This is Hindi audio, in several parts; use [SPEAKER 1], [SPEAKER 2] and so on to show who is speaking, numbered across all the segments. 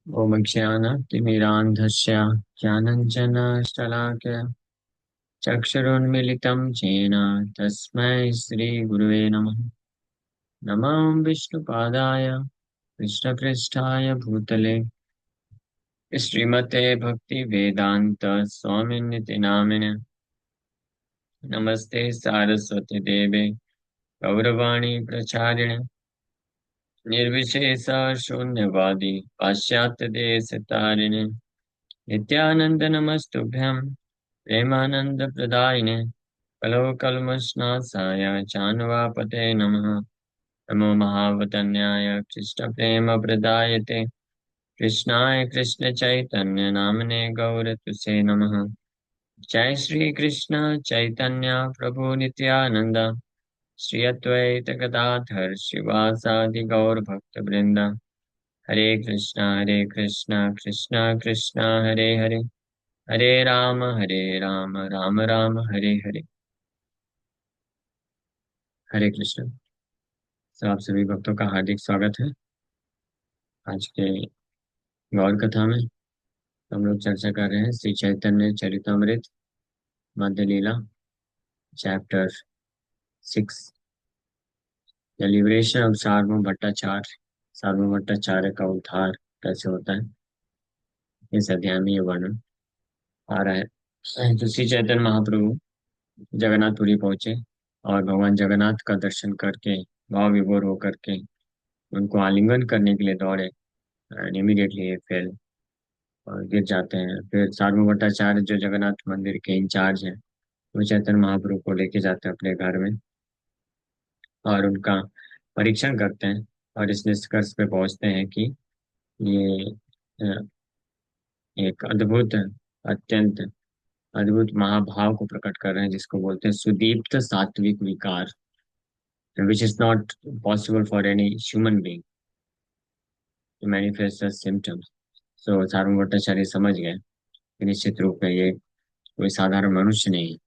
[SPEAKER 1] ओमज्ञानतिमिरान्धस्य ज्ञानञ्जनशलाकया चक्षुरुन्मीलितं येन तस्मै श्रीगुरुवे नमः। नमो विष्णुपादाय कृष्णपृष्ठाय भूतले श्रीमते भक्तिवेदान्त स्वामिनिति नामिने। नमस्ते सारस्वती देवे गौरवाणी प्रचारिणे निर्विशेष शून्यवादी पाश्चात्य देश तारिणे नित्यानंद नमस्तुभ्यं प्रेमानंद प्रदायिने कलो कल्मषनाशाय चान्वापते नमः। नमो महावतन्याय कृष्ण प्रेम प्रदायते कृष्णाय कृष्ण चैतन्य नामने गौरतुसे नमः। जय श्री कृष्ण चैतन्य प्रभु नित्यानंद श्री अद्वैत गदाधर शिवासादि गौर भक्त वृंद। हरे कृष्णा कृष्णा कृष्णा हरे हरे, हरे राम राम राम हरे हरे। हरे कृष्ण। तो आप सभी भक्तों का हार्दिक स्वागत है। आज के गौर कथा में हम लोग चर्चा कर रहे हैं श्री चैतन्य चरितमृत मध्य लीला चैप्टर 6, द लिबरेशन ऑफ सार्वभौम भट्टाचार्य। सार्वभौम भट्टाचार्य का उद्धार कैसे होता है, इस अध्याय में ये वर्णन आ रहा है। तो श्री चैतन्य महाप्रभु जगन्नाथपुरी पहुंचे और भगवान जगन्नाथ का दर्शन करके भाव विभोर होकर के उनको आलिंगन करने के लिए दौड़े एंड इमीडिएटली फेल और गिर जाते हैं। फिर सार्वभौम भट्टाचार्य जो जगन्नाथ मंदिर के इंचार्ज हैं, वो चैतन्य महाप्रभु को लेके जाते हैं अपने घर में और उनका परीक्षण करते हैं और इस निष्कर्ष पे पहुंचते हैं कि ये अ, एक अद्भुत, अत्यंत अद्भुत महाभाव को प्रकट कर रहे हैं जिसको बोलते हैं सुदीप्त सात्विक विकार, which is not possible for any human being to manifest as symptoms. So सार्वभौम भट्टाचार्य समझ गए कि निश्चित रूप में ये कोई साधारण मनुष्य नहीं है।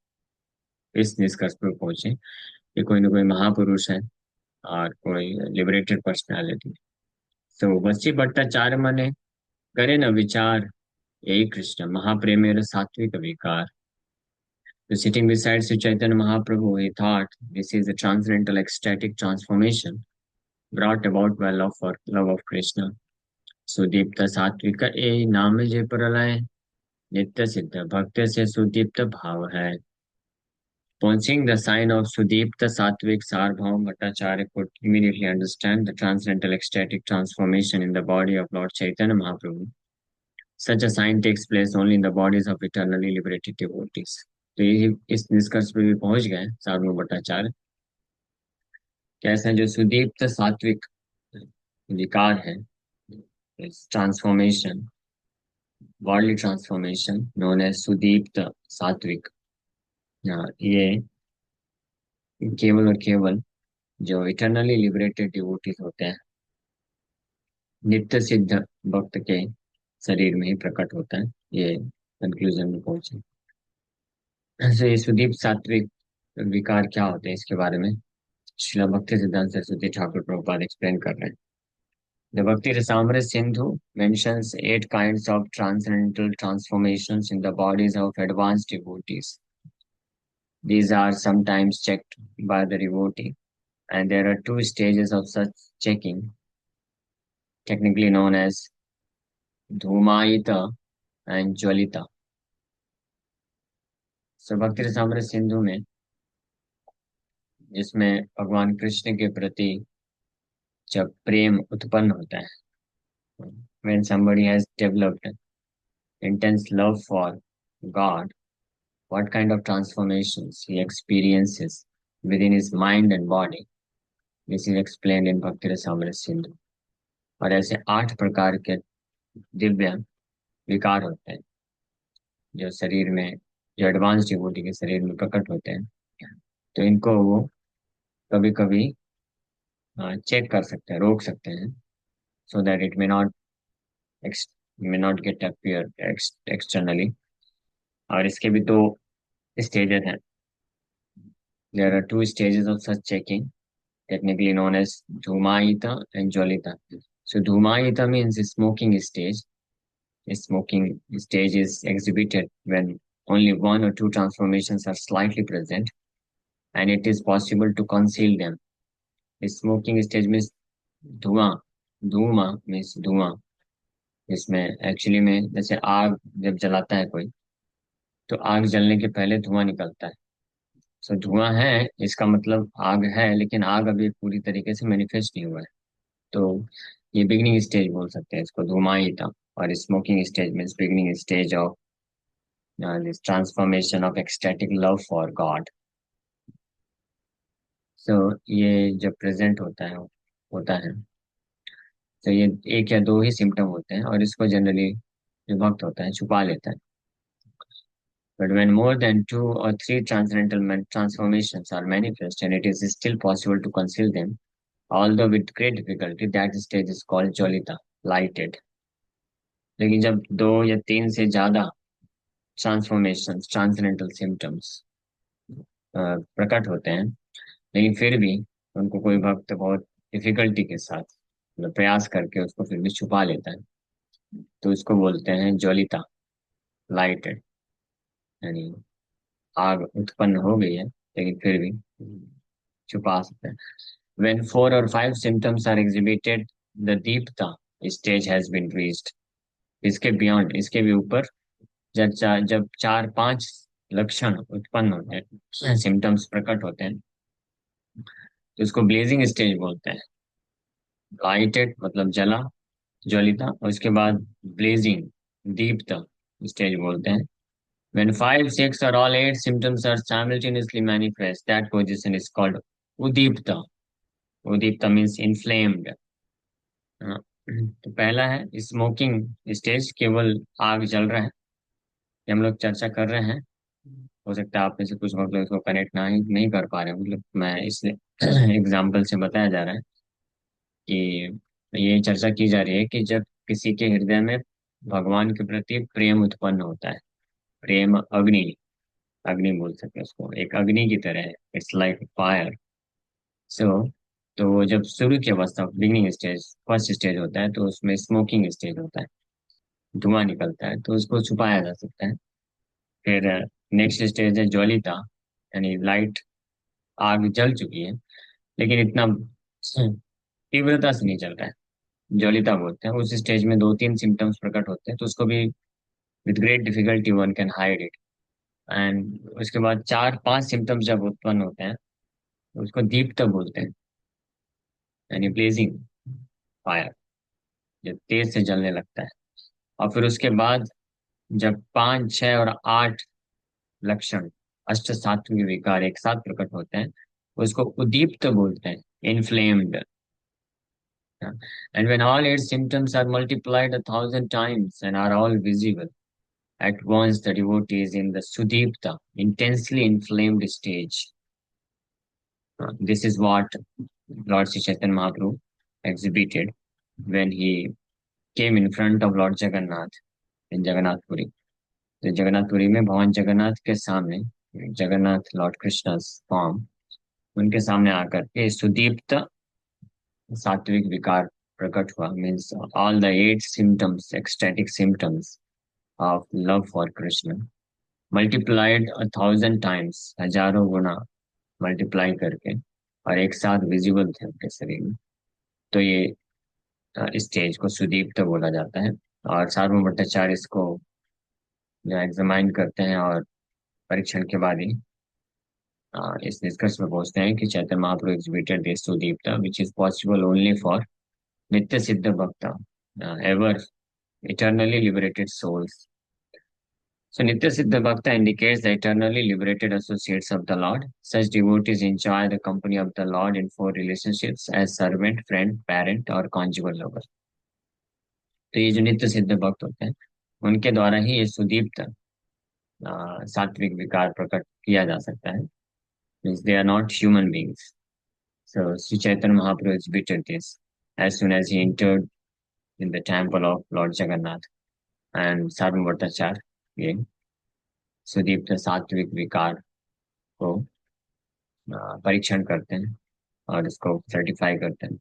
[SPEAKER 1] इस निष्कर्ष पर पहुंचे कि कोई न कोई महापुरुष है और कोई लिबरेटेड पर्सनालिटी। सो वशी भट्टाचार्य मने करे न विचार, यही कृष्ण महाप्रेमेर सात्विक विकार। So sitting beside Sri Chaitanya Mahaprabhu, he thought this is a transcendental ecstatic transformation brought about by love of Krishna. Sudipta सात्विक ए नाम जे प्रलय, नित्य सिद्ध भक्त से सुदीप्त भाव है। Upon seeing the sign of Sudipta Sattvic, Sarvabhauma Bhattacharya could immediately understand the transcendental ecstatic transformation in the body of Lord Chaitanya Mahaprabhu. Such a sign takes place only in the bodies of eternally liberated devotees. तो ये इस निष्कर्ष पे भी पहुंच गए सार्वभौम भट्टाचार्य। कैसे जो सुदीप्त सात्विक विकार है, transformation, world transformation known as सुदीप्त सात्विक, ये केवल और केवल जो इटर्नली लिबरेटेड डिवोटीज होते हैं, नित्य सिद्ध भक्त के शरीर में ही प्रकट होता है। ये कंक्लूजन में पहुंचे। ऐसे ये सुदीप सात्विक विकार क्या होते हैं, इसके बारे में श्रील भक्ति सिद्धांत सरस्वती ठाकुर प्रभुपाद एक्सप्लेन कर रहे हैं। The Bhakti Rasamrita Sindhu mentions 8 kinds of transcendental transformations in the bodies of advanced devotees. These are sometimes checked by the devotee, and there are 2 stages of such checking, technically known as Dhumayita and Jwalita. So भक्ति रसामृत सिंधु में, जिसमें भगवान कृष्ण के प्रति जब प्रेम उत्पन्न होता है, when somebody has developed intense love for God, what kind of transformations he experiences within his mind and body. This is explained in Bhakti Rasamrita Sindhu. और ऐसे 8 प्रकार के दिव्य विकार होते हैं जो शरीर में, जो एडवांस डिवोटी के शरीर में प्रकट होते हैं। तो इनको वो कभी कभी चेक कर सकते हैं, रोक सकते हैं, so that it may not get appear externally. और इसके भी 2 स्टेजेस हैं। There are 2 stages of such checking, technically known as Dhumayita and Jwalita. So Dhumaita means smoking stage. A smoking stage is exhibited when only one or two transformations are slightly present, and it is possible to conceal them. A smoking stage means धुआं, धूमा मीन्स धुआं, इसमें एक्चुअली में जैसे आग जब जलाता है कोई, तो आग जलने के पहले धुआं निकलता है। सो धुआं है, इसका मतलब आग है, लेकिन आग अभी पूरी तरीके से मैनिफेस्ट नहीं हुआ है। तो ये बिगनिंग स्टेज बोल सकते हैं इसको, धुआं ही था। और smoking stage means beginning stage of this transformation of ecstatic love for God. So ये जब प्रेजेंट होता है, तो ये एक या दो ही सिम्टम होते हैं, और इसको जनरली जो भक्त होता है छुपा लेता है। But when more than two or three transcendental transformations are manifest and it is still possible to conceal them, although with great difficulty, that stage is called Jolita, lighted. लेकिन जब दो या तीन से ज्यादा ट्रांसफॉर्मेशन ट्रांसडेंटल सिम्टम्स प्रकट होते हैं, लेकिन फिर भी उनको कोई भक्त बहुत डिफिकल्टी के साथ, मतलब प्रयास करके उसको फिर भी छुपा लेता है, तो इसको बोलते हैं ज्वलिता, लाइटेड। यानी आग उत्पन्न हो गई है, लेकिन फिर भी छुपा सकते हैं। When four or five symptoms are exhibited, the Dipta stage has been reached. इसके बियॉन्ड, इसके भी ऊपर, जब चार पांच लक्षण उत्पन्न होते हैं, सिम्टम्स प्रकट होते हैं, तो इसको ब्लेजिंग स्टेज बोलते हैं। लाइटेड मतलब जला, ज्वलिता, और उसके बाद ब्लेजिंग, दीप्त स्टेज बोलते हैं। When five, six, or all eight symptoms are simultaneously manifest, that position is called udipta. Udipta means inflamed. हाँ, तो पहला है स्मोकिंग स्टेज, केवल आग जल रहा है, ये हम लोग चर्चा कर रहे हैं। हो सकता है आप में से कुछ मतलब इसको कनेक्ट नहीं कर पा रहे हैं, मतलब मैं इस एग्जाम्पल से बताया जा रहा है कि ये चर्चा की जा रही है कि जब किसी के हृदय में भगवान के प्रति प्रेम उत्पन्न होता है, प्रेम अग्नि, अग्नि बोल सकते हैं उसको, एक अग्नि की तरह है, इट्स लाइक फायर। सो तो वो जब शुरू की अवस्था, बिगिनिंग स्टेज, फर्स्ट स्टेज होता है, तो उसमें स्मोकिंग स्टेज होता है, धुआं निकलता है, तो उसको छुपाया जा सकता है। फिर नेक्स्ट स्टेज है ज्वलिता, यानी लाइट, आग जल चुकी है, लेकिन इतना तीव्रता से नहीं जल रहा है, ज्वलिता बोलते हैं। उस स्टेज में दो तीन सिम्टम्स प्रकट होते हैं, तो उसको भी with great difficulty one can hide it. And उसके बाद चार पांच सिम्टम्स जब उत्पन्न होते हैं, तो उसको दीप्त बोलते हैं, यानी ब्लेजिंग फायर, जब तेज से जलने लगता है। और फिर उसके बाद जब पाँच, छह और आठ लक्षण, अष्ट सात्विक विकार एक साथ प्रकट होते हैं, उसको उद्दीप्त बोलते हैं, inflamed. And when all eight symptoms are multiplied 1,000 times and are all visible at once, the devotee is in the sudipta, intensely inflamed stage. This is what Lord Sri Chaitanya Mahaprabhu exhibited when he came in front of Lord Jagannath in Jagannath Puri. तो जगन्नाथपुरी में भगवान जगन्नाथ के सामने, जगन्नाथ लॉर्ड कृष्ण फॉर्म, उनके सामने आकर के सुदीप्त सात्विक विकार प्रकट हुआ, means all the eight symptoms, ecstatic symptoms of love for Krishna multiplied 1,000 times, हजारों गुना मल्टीप्लाई करके, और एक साथ विजिबल थे उनके शरीर में। तो ये स्टेज को सुदीप्त बोला जाता है। और सार्वभौम भट्टाचार्य इसको जो एग्जामाइन करते हैं, और परीक्षण के बाद ही इस निष्कर्ष में पहुंचते हैं कि Chaitanya Mahaprabhu exhibited this sudipta which is possible only for nitya siddha bhakta, ever eternally liberated souls. So Nitya Siddha Bhakta indicates the eternally liberated associates of the Lord. Such devotees enjoy the company of the Lord in four relationships as servant, friend, parent और conjugal lover. तो ये जो नित्य सिद्ध भक्त होते हैं, उनके द्वारा ही ये सुदीप्त सात्विक विकार प्रकट किया जा सकता है, means they are not human beings. So Shri Chaitanya Mahaprabhu exhibited this as soon as he entered in the temple of Lord Jagannath, and Sarvam Bhattacharya ये सुदीप्त सात्विक विकार को परीक्षण करते हैं और इसको सर्टिफाई करते हैं।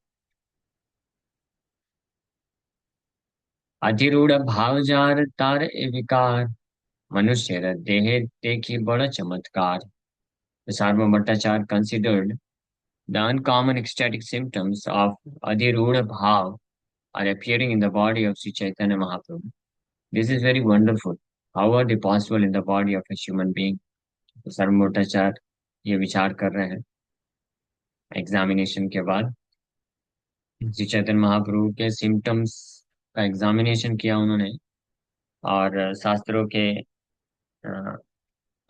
[SPEAKER 1] अधिरूढ़ भाव जार तार ए विकार, मनुष्य देह देखी बड़ा चमत्कार. Sarva Bhattacharya considered the uncommon ecstatic symptoms of Adhiruda Bhav are appearing in the body of Sri Chaitanya Mahaprabhu. This is very wonderful. How are they possible in the body of a human being? तो सर्व भट्टाचार्य ये विचार कर रहे हैं एग्जामिनेशन के बाद. श्री चैतन्य महाप्रभु के सिम्टम्स का एग्जामिनेशन किया उन्होंने, और शास्त्रों के अ,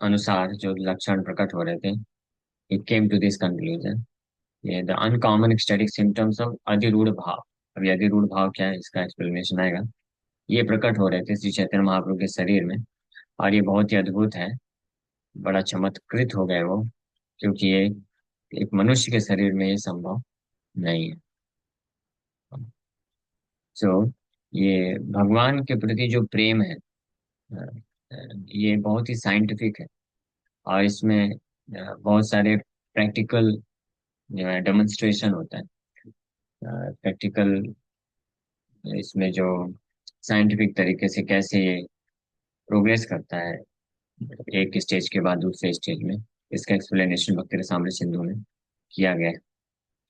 [SPEAKER 1] अनुसार जो लक्षण प्रकट हो रहे थे, it came to this conclusion. ये the uncommon ecstatic symptoms of adhirudha bhava. अभी अधिरूढ़ भाव क्या है इसका एक्सप्लेनेशन आएगा. ये प्रकट हो रहे थे श्री चैतन्य महाप्रभु के शरीर में, और ये बहुत ही अद्भुत है. बड़ा चमत्कृत हो गए वो, क्योंकि ये एक मनुष्य के शरीर में ये संभव नहीं है. सो ये भगवान के प्रति जो प्रेम है, ये बहुत ही साइंटिफिक है, और इसमें बहुत सारे प्रैक्टिकल जो है डेमोन्स्ट्रेशन होता है. प्रैक्टिकल इसमें जो साइंटिफिक तरीके से कैसे ये प्रोग्रेस करता है एक स्टेज के बाद दूसरे स्टेज में, इसका एक्सप्लेनेशन भक्ति रसामृत सिंधु में किया गया है.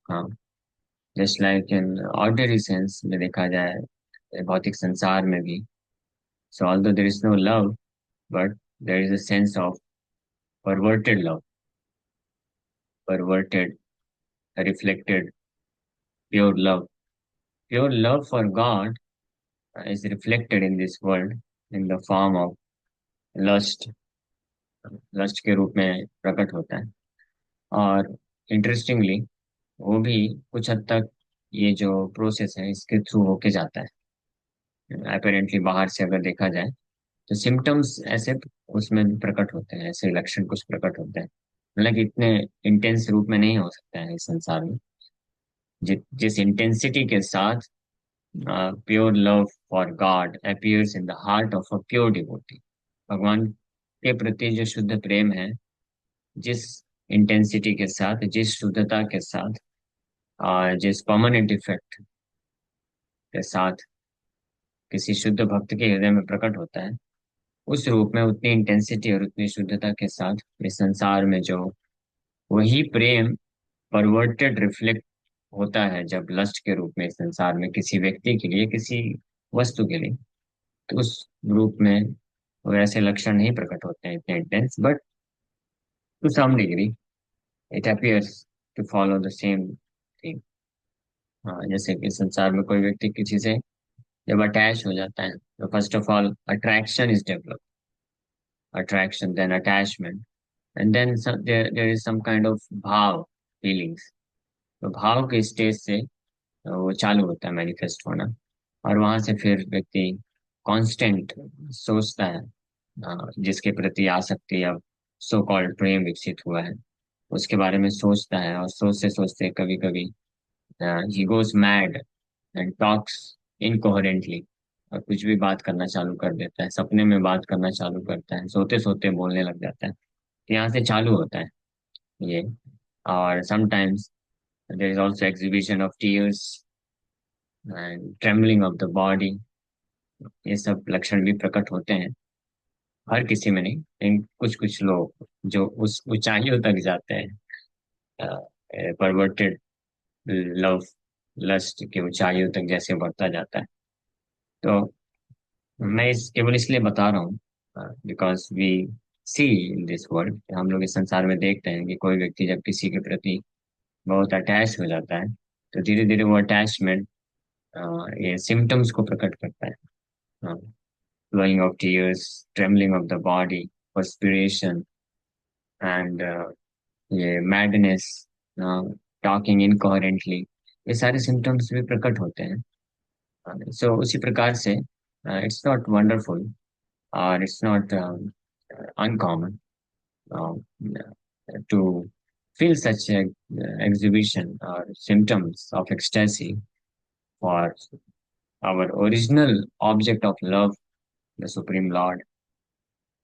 [SPEAKER 1] हाँ, just like in ordinary sense में देखा जाए भौतिक संसार में भी, so although there is no love, but there is a sense of perverted love, perverted, reflected, pure love for God is reflected in this world in the form of lust. Lust के रूप में प्रकट होता है. और इंटरेस्टिंगली वो भी कुछ हद तक ये जो प्रोसेस है इसके थ्रू होके जाता है. अपेरेंटली बाहर से अगर देखा जाए तो सिम्टम्स ऐसे उसमें भी प्रकट होते हैं, ऐसे लक्षण कुछ प्रकट होते हैं. हालांकि इतने इंटेंस रूप में नहीं हो सकता है इस संसार में जिस इंटेंसिटी के साथ pure love for God appears in the heart of a pure devotee. भगवान के प्रति जो शुद्ध प्रेम है, जिस इंटेंसिटी के साथ, जिस शुद्धता के साथ, जिस परमानेंट इफेक्ट के साथ किसी शुद्ध भक्त के हृदय में प्रकट होता है, उस रूप में उतनी इंटेंसिटी और उतनी शुद्धता के साथ इस संसार में जो वही प्रेम परवर्टेड रिफ्लेक्ट होता है जब लस्ट के रूप में इस संसार में किसी व्यक्ति के लिए, किसी वस्तु के लिए, तो उस रूप में वैसे लक्षण नहीं प्रकट होते हैं इतने intense, but to some degree it appears to follow the same thing. हाँ, जैसे कि संसार में कोई व्यक्ति किसी से जब अटैच हो जाता है तो first of all attraction is develop, attraction then attachment, and then there is some kind of भाव, फीलिंग्स. तो भाव के स्टेज से वो चालू होता है मैनिफेस्ट होना, और वहां से फिर व्यक्ति कांस्टेंट सोचता है, जिसके प्रति आसक्ति या सो कॉल्ड प्रेम विकसित हुआ है उसके बारे में सोचता है, और सोचते सोचते कभी कभी he goes mad and talks incoherently, और कुछ भी बात करना चालू कर देता है, सपने में बात करना चालू करता है, सोते सोते बोलने लग जाता है. तो यहाँ से चालू होता है ये. और sometimes there is also exhibition of tears and trembling of the body. ये सब लक्षण भी प्रकट होते हैं, हर किसी में नहीं, लेकिन कुछ कुछ लोग जो उस ऊंचाइयों तक जाते हैं, परवर्टेड लव, लस्ट के ऊंचाइयों तक जैसे बढ़ता जाता है. तो मैं केवल इसलिए बता रहा हूँ because we see in this world, हम लोग इस संसार में देखते हैं कि कोई व्यक्ति जब किसी के प्रति बहुत अटैच हो जाता है तो धीरे धीरे वो अटैचमेंट ये सिम्टम्स को प्रकट करता है. Flowing of tears, trembling of the body, perspiration, and ये मैडनेस, टॉकिंग इनकोहेरेंटली, ये सारे सिम्टम्स भी प्रकट होते हैं. सो उसी प्रकार से इट्स नॉट वंडरफुल और it's not uncommon to feel such a, exhibition or symptoms of ecstasy for our original object of love, the Supreme Lord.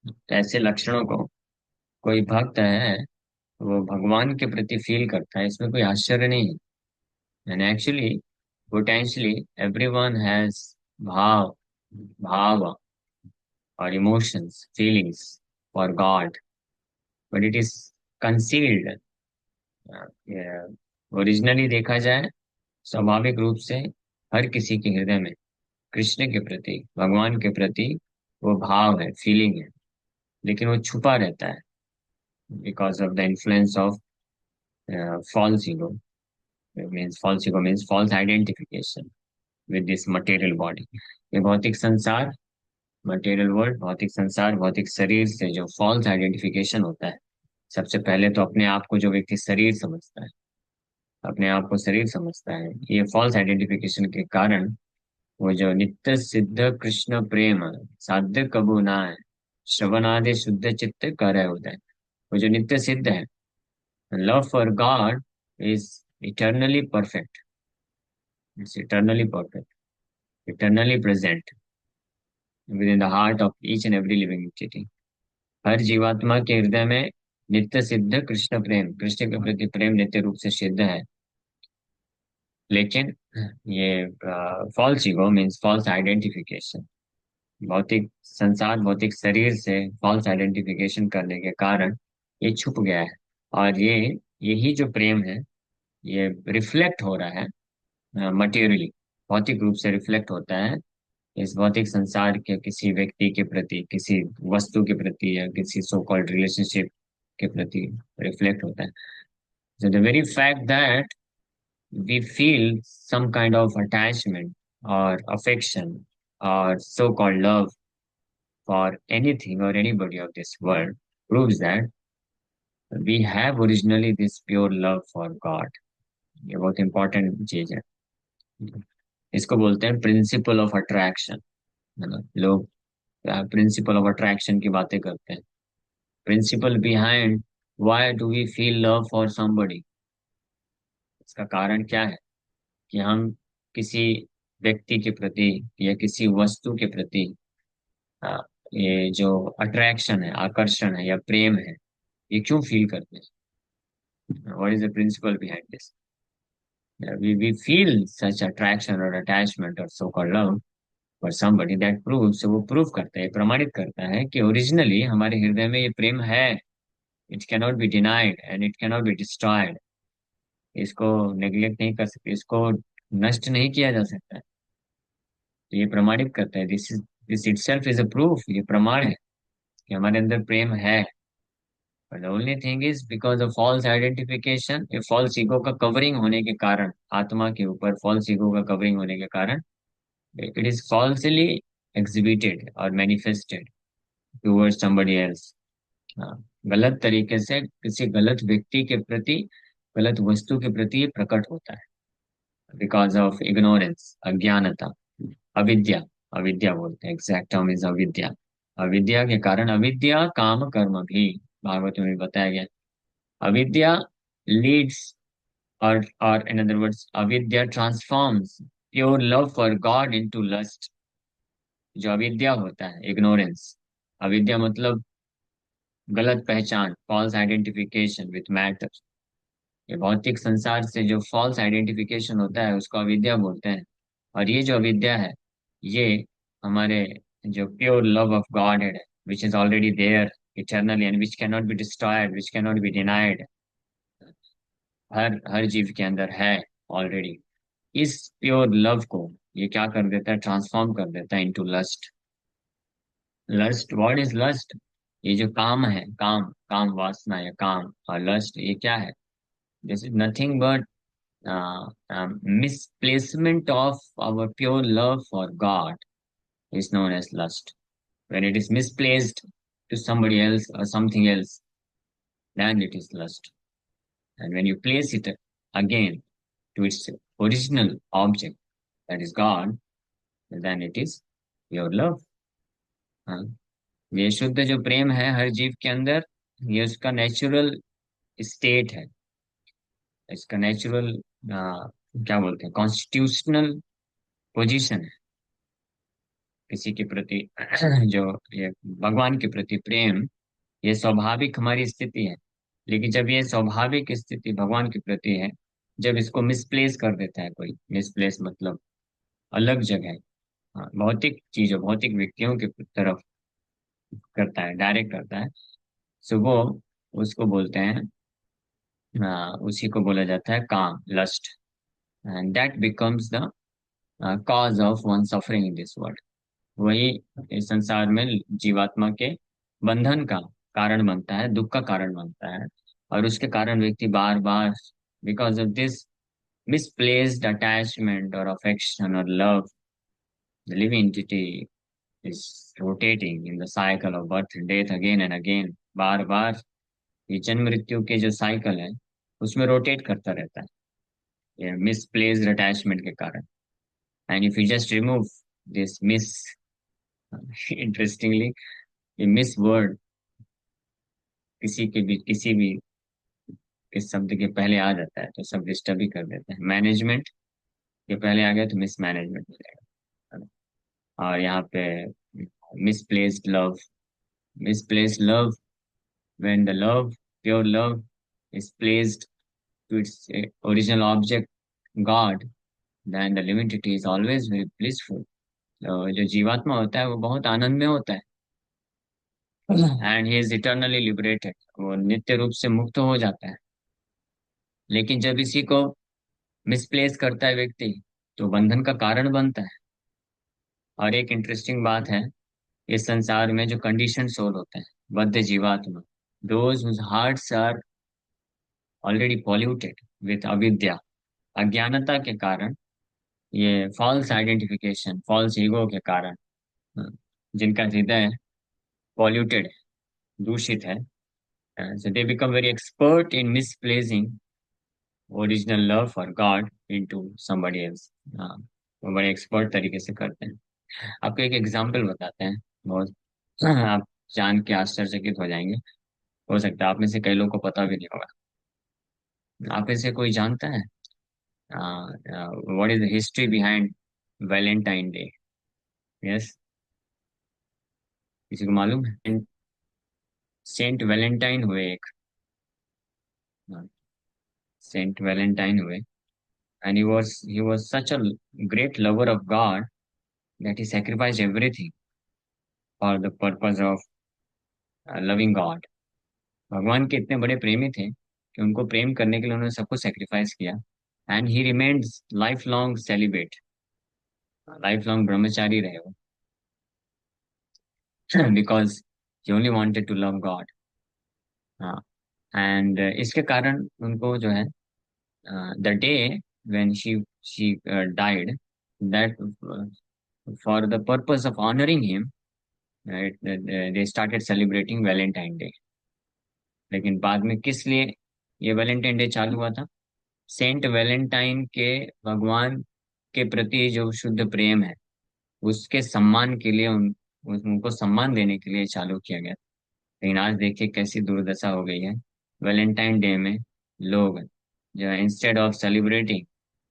[SPEAKER 1] तो ऐसे लक्षणों को कोई भक्त है वो भगवान के प्रति फील करता है, इसमें कोई आश्चर्य नहीं है. And actually potentially everyone has भाव भाव और emotions feelings for God, but it is concealed. Originally देखा जाए, स्वाभाविक रूप से हर किसी के हृदय में कृष्ण के प्रति, भगवान के प्रति वो भाव है, फीलिंग है, लेकिन वो छुपा रहता है because of the influence of false ego. It means false ego means false identification with this material body. ये भौतिक संसार, मटेरियल वर्ल्ड, भौतिक संसार, भौतिक शरीर से जो फॉल्स आइडेंटिफिकेशन होता है, सबसे पहले तो अपने आप को जो व्यक्ति शरीर समझता है, अपने आप को शरीर समझता है, ये फॉल्स आइडेंटिफिकेशन के कारण वो जो नित्य सिद्ध कृष्ण प्रेम साध्य कबू ना है, श्रवणादि शुद्ध चित्त कर होता है, वो जो नित्य सिद्ध है, love for God is eternally perfect, it's eternally perfect, eternally present within the heart of each and every living entity. हर जीवात्मा के हृदय में नित्य सिद्ध कृष्ण प्रेम, कृष्ण के प्रति प्रेम नित्य रूप से सिद्ध है। लेकिन ये false ego means false identification, भौतिक संसार, भौतिक शरीर से फॉल्स आइडेंटिफिकेशन करने के कारण ये छुप गया है। और ये यही जो प्रेम है, ये रिफ्लेक्ट हो रहा है मटेरियली, भौतिक रूप से रिफ्लेक्ट होता है इस भौतिक संसार के किसी व्यक्ति के प्रति, किसी वस्तु के प्रति, या किसी सो कॉल्ड रिलेशनशिप के प्रति रिफ्लेक्ट होता है। So the very fact that we feel some kind of attachment or affection or so-called love for anything or anybody of this world proves that we have originally this pure love for God. ये बहुत इंपॉर्टेंट चीज है। इसको बोलते हैं प्रिंसिपल ऑफ अट्रैक्शन, है ना। लोग प्रिंसिपल ऑफ अट्रैक्शन की बातें करते हैं, principle behind why do we feel love for somebody. इसका कारण क्या है कि हम किसी व्यक्ति के प्रति या किसी वस्तु के प्रति आ, ये जो अट्रैक्शन है, आकर्षण है या प्रेम है, ये क्यों फील करते हैं? What is the principle behind this? we feel such attraction or attachment or so called love for somebody that proves, वो प्रूव करता है, प्रमाणित करता है कि ओरिजिनली हमारे हृदय में ये प्रेम है। It cannot be denied and it cannot be destroyed. इसको नेग्लेक्ट नहीं कर सकते, इसको नष्ट नहीं किया जा सकता है। तो ये प्रमाणित करता है, this itself is a proof, ये प्रमाण है कि हमारे अंदर प्रेम है। But the only thing is because of false identification, ये फॉल्स ईगो का कवरिंग होने के कारण, आत्मा के ऊपर फॉल्स ईगो का कवरिंग होने के कारण इट इज फॉल्सली एग्जिबिटेड और मैनिफेस्टेड टूवर्ड्स समबडी एल्स। हाँ, गलत तरीके से किसी गलत व्यक्ति के प्रति, गलत वस्तु के प्रति ये प्रकट होता है बिकॉज ऑफ इग्नोरेंस, अज्ञानता, अविद्या। अविद्या बोलते हैं, एग्जैक्ट टर्म इज अविद्या। अविद्या के कारण, अविद्या काम कर्म भी भागवत में भी बताया गया। अविद्या लीड्स, और इन अदर वर्ड्स अविद्या transforms pure love for God into lust. जो अविद्या होता है, इग्नोरेंस, अविद्या मतलब गलत पहचान, फॉल्स आइडेंटिफिकेशन विथ मैटर। ये भौतिक संसार से जो फॉल्स आइडेंटिफिकेशन होता है उसको अविद्या बोलते हैं। और ये जो अविद्या है, ये हमारे जो प्योर लव ऑफ गॉड है, which is already there eternally and which can not be destroyed, which can not be denied, हर जीव के अंदर है ऑलरेडी। इस प्योर लव को ये क्या कर देता है, ट्रांसफॉर्म कर देता है into lust. Lust, what is lust? ये जो काम है, काम, काम वासना या काम और लस्ट, ये क्या है? This is nothing but misplacement of our pure love for God is known as lust. When it is misplaced to somebody else or something else, then it is lust. And when you place it again to its original object, that is God, then it is your love. हाँ, ये शुद्ध जो प्रेम है हर जीव के अंदर, ये उसका नेचुरल स्टेट है, इसका नेचुरल क्या बोलते हैं, कॉन्स्टिट्यूशनल पोजीशन है किसी के प्रति। जो ये भगवान के प्रति प्रेम, ये स्वाभाविक हमारी स्थिति है। लेकिन जब ये स्वाभाविक स्थिति भगवान के प्रति है, जब इसको मिसप्लेस कर देता है कोई, मिसप्लेस मतलब अलग जगह, हाँ, भौतिक चीजों भौतिक व्यक्तियों की तरफ करता है, डायरेक्ट करता है। सो वो उसको बोलते हैं, उसी को बोला जाता है काम, lust. And that becomes the cause of one suffering in this world. वही इस संसार में जीवात्मा के बंधन का कारण बनता है, दुख का कारण बनता है। और उसके कारण व्यक्ति बार बार, because of this misplaced attachment or affection or love, the living entity is rotating in the cycle of birth and death again and again। बार बार ये जन्म मृत्यु के जो साइकिल है उसमें रोटेट करता रहता है, ये मिसप्लेस्ड अटैचमेंट के कारण। And if you just remove this miss, interestingly ये मिस वर्ड किसी भी इस शब्द के पहले आ जाता है तो सब डिस्टर्ब ही कर देते हैं। मैनेजमेंट के पहले आ गया तो मिसमैनेजमेंट हो जाएगा। और यहाँ पे misplaced love, misplaced love, when the love, pure love, is placed to its original object, God, then the living entity is always very blissful। तो जो जीवात्मा होता है वो बहुत आनंद में होता है, and he is eternally liberated, वो नित्य रूप से मुक्त हो जाता है। लेकिन जब इसी को मिसप्लेस करता है व्यक्ति तो बंधन का कारण बनता है। और एक इंटरेस्टिंग बात है, इस संसार में जो कंडीशन सोल होते हैं, बद्ध जीवात्मा, those whose hearts are already polluted with अविद्या, अज्ञानता के कारण, ये फॉल्स आइडेंटिफिकेशन, फॉल्स ईगो के कारण, जिनका हृदय पॉल्यूटेड, दूषित है, so they become very expert in misplacing original love for God into somebody else। हाँ, वो बड़े एक्सपर्ट तरीके से करते हैं। आपको एक एग्जांपल बताते हैं, बहुत आप जान के आश्चर्यचकित हो जाएंगे। हो सकता है आप में से कई लोगों को पता भी नहीं होगा। आप में से कोई जानता है what is the history behind Valentine day? Yes, किसी को मालूम है? सेंट वैलेंटाइन हुए एक, सेंट वैलेंटाइन हुए, and he was such a great lover of God that he sacrificed everything for the purpose of loving God। भगवान के इतने बड़े प्रेमी थे कि उनको प्रेम करने के लिए उन्होंने सब कुछ सेक्रीफाइस किया। And he remains life long celebrate, life long ब्रह्मचारी रहे वो, because he only wanted to love God. हाँ, एंड इसके कारण उनको जो है, the day when she died, that for the purpose of honoring him, right, they started celebrating Valentine Day। लेकिन बाद में किस लिए ये वैलेंटाइन डे चालू हुआ था? सेंट वैलेंटाइन के भगवान के प्रति जो शुद्ध प्रेम है उसके सम्मान के लिए, उनको सम्मान देने के लिए चालू किया गया। लेकिन आज देखिए कैसी दुर्दशा हो गई है। वैलेंटाइन डे में लोग जो instead of celebrating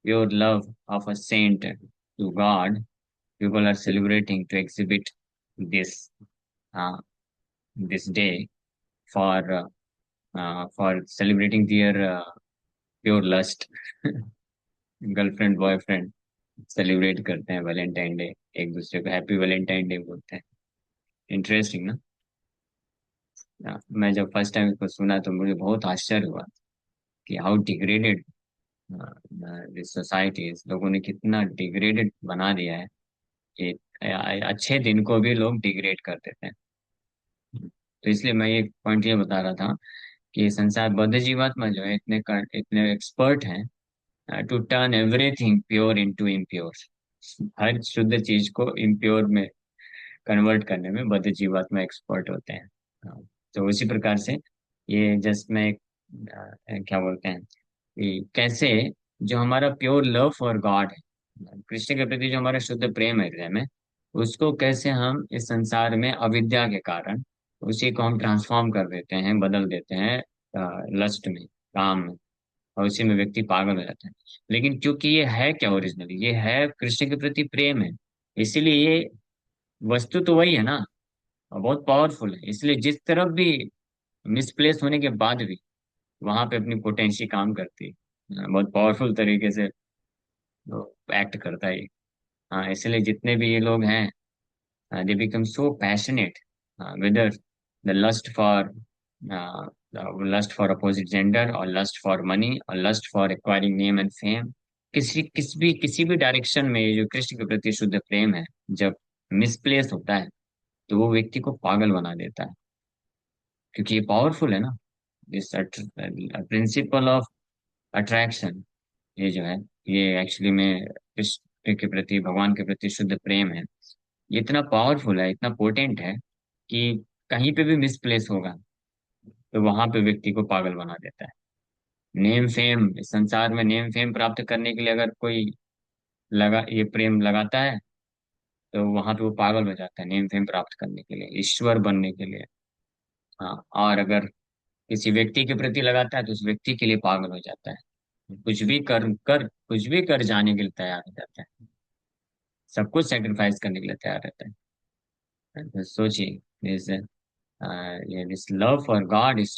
[SPEAKER 1] pure love of a saint to God, people are celebrating to exhibit this uh, this day for celebrating their pure lust। Girlfriend boyfriend celebrate करते हैं वैलेंटाइन डे, एक दूसरे को हैप्पी वैलेंटाइन डे बोलते हैं। इंटरेस्टिंग ना? मैं जब फर्स्ट टाइम इसको सुना तो मुझे बहुत आश्चर्य हुआ कि how degraded this society is. लोगों ने कितना डिग्रेडेड बना दिया है कि अच्छे दिन को भी लोग डिग्रेड कर देते हैं। तो इसलिए मैं ये पॉइंट ये बता रहा था कि संसार बद्ध जीवात्मा जो है इतने एक्सपर्ट हैं to turn everything pure into impure. हर शुद्ध चीज को इम्प्योर में कन्वर्ट करने में बद्ध जीवात्मा एक्सपर्ट होते हैं। हाँ, तो उसी प्रकार से ये जस्ट मैं क्या बोलते हैं कि कैसे जो हमारा प्योर लव फॉर गॉड है, कृष्ण के प्रति जो हमारा शुद्ध प्रेम है हृदय में, उसको कैसे हम इस संसार में अविद्या के कारण उसी को हम ट्रांसफॉर्म कर देते हैं, बदल देते हैं लस्ट में, काम में, और उसी में व्यक्ति पागल हो जाता है। लेकिन क्योंकि ये है क्या ओरिजिनली, ये है कृष्ण के प्रति प्रेम है, इसीलिए ये वस्तु तो वही है ना, और बहुत पावरफुल है। इसलिए जिस तरफ भी मिसप्लेस होने के बाद भी वहां पे अपनी पोटेंसी काम करती है, बहुत पावरफुल तरीके से एक्ट करता है ये। हाँ, इसलिए जितने भी ये लोग हैं, they become so passionate, whether the lust for opposite gender, or lust for money, or lust for acquiring name and fame. किसी भी डायरेक्शन में ये जो कृष्ण के प्रति शुद्ध प्रेम है, जब मिसप्लेस होता है तो वो व्यक्ति को पागल बना देता है, क्योंकि ये पावरफुल है ना। दिस प्रिंसिपल ऑफ अट्रैक्शन, ये जो है, ये एक्चुअली में कृष्ण के प्रति, भगवान के प्रति शुद्ध प्रेम है। ये इतना पावरफुल है, इतना पोटेंट है कि कहीं पे भी मिसप्लेस होगा तो वहां पे व्यक्ति को पागल बना देता है। नेम फेम, इस संसार में नेम फेम प्राप्त करने के लिए अगर कोई लगा ये प्रेम लगाता है, तो वहां पे वो पागल हो जाता है नेम फेम प्राप्त करने के लिए, ईश्वर बनने के लिए। हाँ, और अगर किसी व्यक्ति के प्रति लगाता है तो उस व्यक्ति के लिए पागल हो जाता है, कुछ भी कर जाने के लिए तैयार हो जाता है, सब कुछ सेक्रीफाइस करने के लिए तैयार रहता है। तो सोचिए, इस ये this love for God is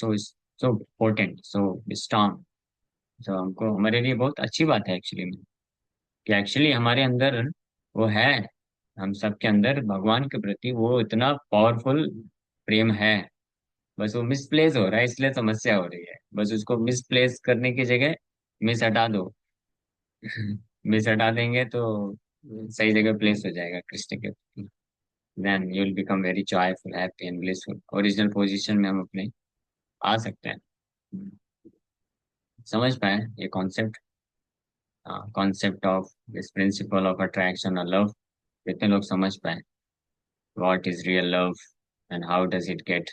[SPEAKER 1] so potent, so strong. तो हमको, हमारे लिए बहुत अच्छी बात है एक्चुअली में, कि एक्चुअली हमारे अंदर वो है, हम सबके अंदर भगवान के प्रति वो इतना पावरफुल प्रेम है। बस वो मिसप्लेस हो रहा है, इसलिए समस्या हो रही है। बस उसको मिसप्लेस करने की जगह मिस हटा दो। मिस हटा देंगे तो सही जगह प्लेस हो जाएगा कृष्ण के प्रति। Then you will become very joyful, happy and blissful, original position में हम अपने आ सकते हैं। समझ पाए ये concept, concept of this principle of attraction और लव? कितने लोग समझ पाए what is real love and how does it get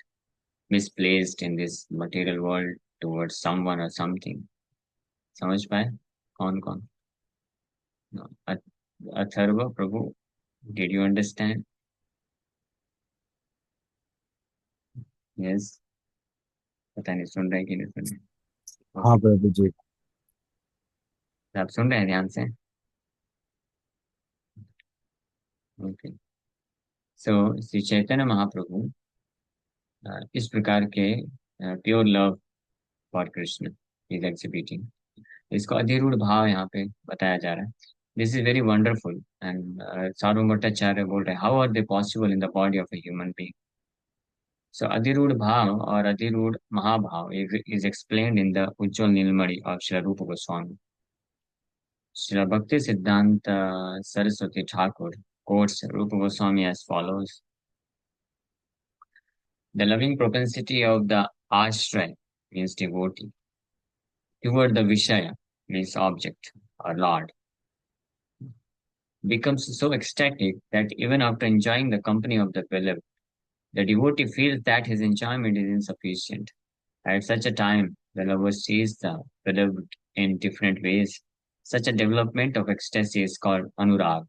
[SPEAKER 1] misplaced in this material world towards someone or something? समझ पाए? कौन कौन? अथर्व, प्रभु, did you understand? Yes, पता नहीं सुन रहे कि नहीं सुन रहे।
[SPEAKER 2] हाँ
[SPEAKER 1] ओके,
[SPEAKER 2] प्रभु जी।
[SPEAKER 1] आप सुन रहे हैं ध्यान से? ओके। सो श्री चैतन्य महाप्रभु इस प्रकार के pure love for Krishna is exhibiting. इसको अधिरूढ़ भाव यहाँ पे बताया जा रहा है। This is very wonderful. And Sarvabhauma Bhattacharya बोल रहे हैं, how are they possible in the body of a human being? So adhirudha bhava और adhirudha mahabhava is explained in the Ujjvala Nilamani of Shri रूप गोस्वामी। श्री भक्ति सिद्धांत Saraswati Thakur quotes Rupa Goswami as follows: the loving propensity of the ashray, means devotee, toward the Vishaya, means object or Lord, becomes so ecstatic that even after enjoying the company of the beloved, the devotee feels that his enjoyment is insufficient. At such a time, the lover sees the beloved in different ways. Such a development of ecstasy is called anurag.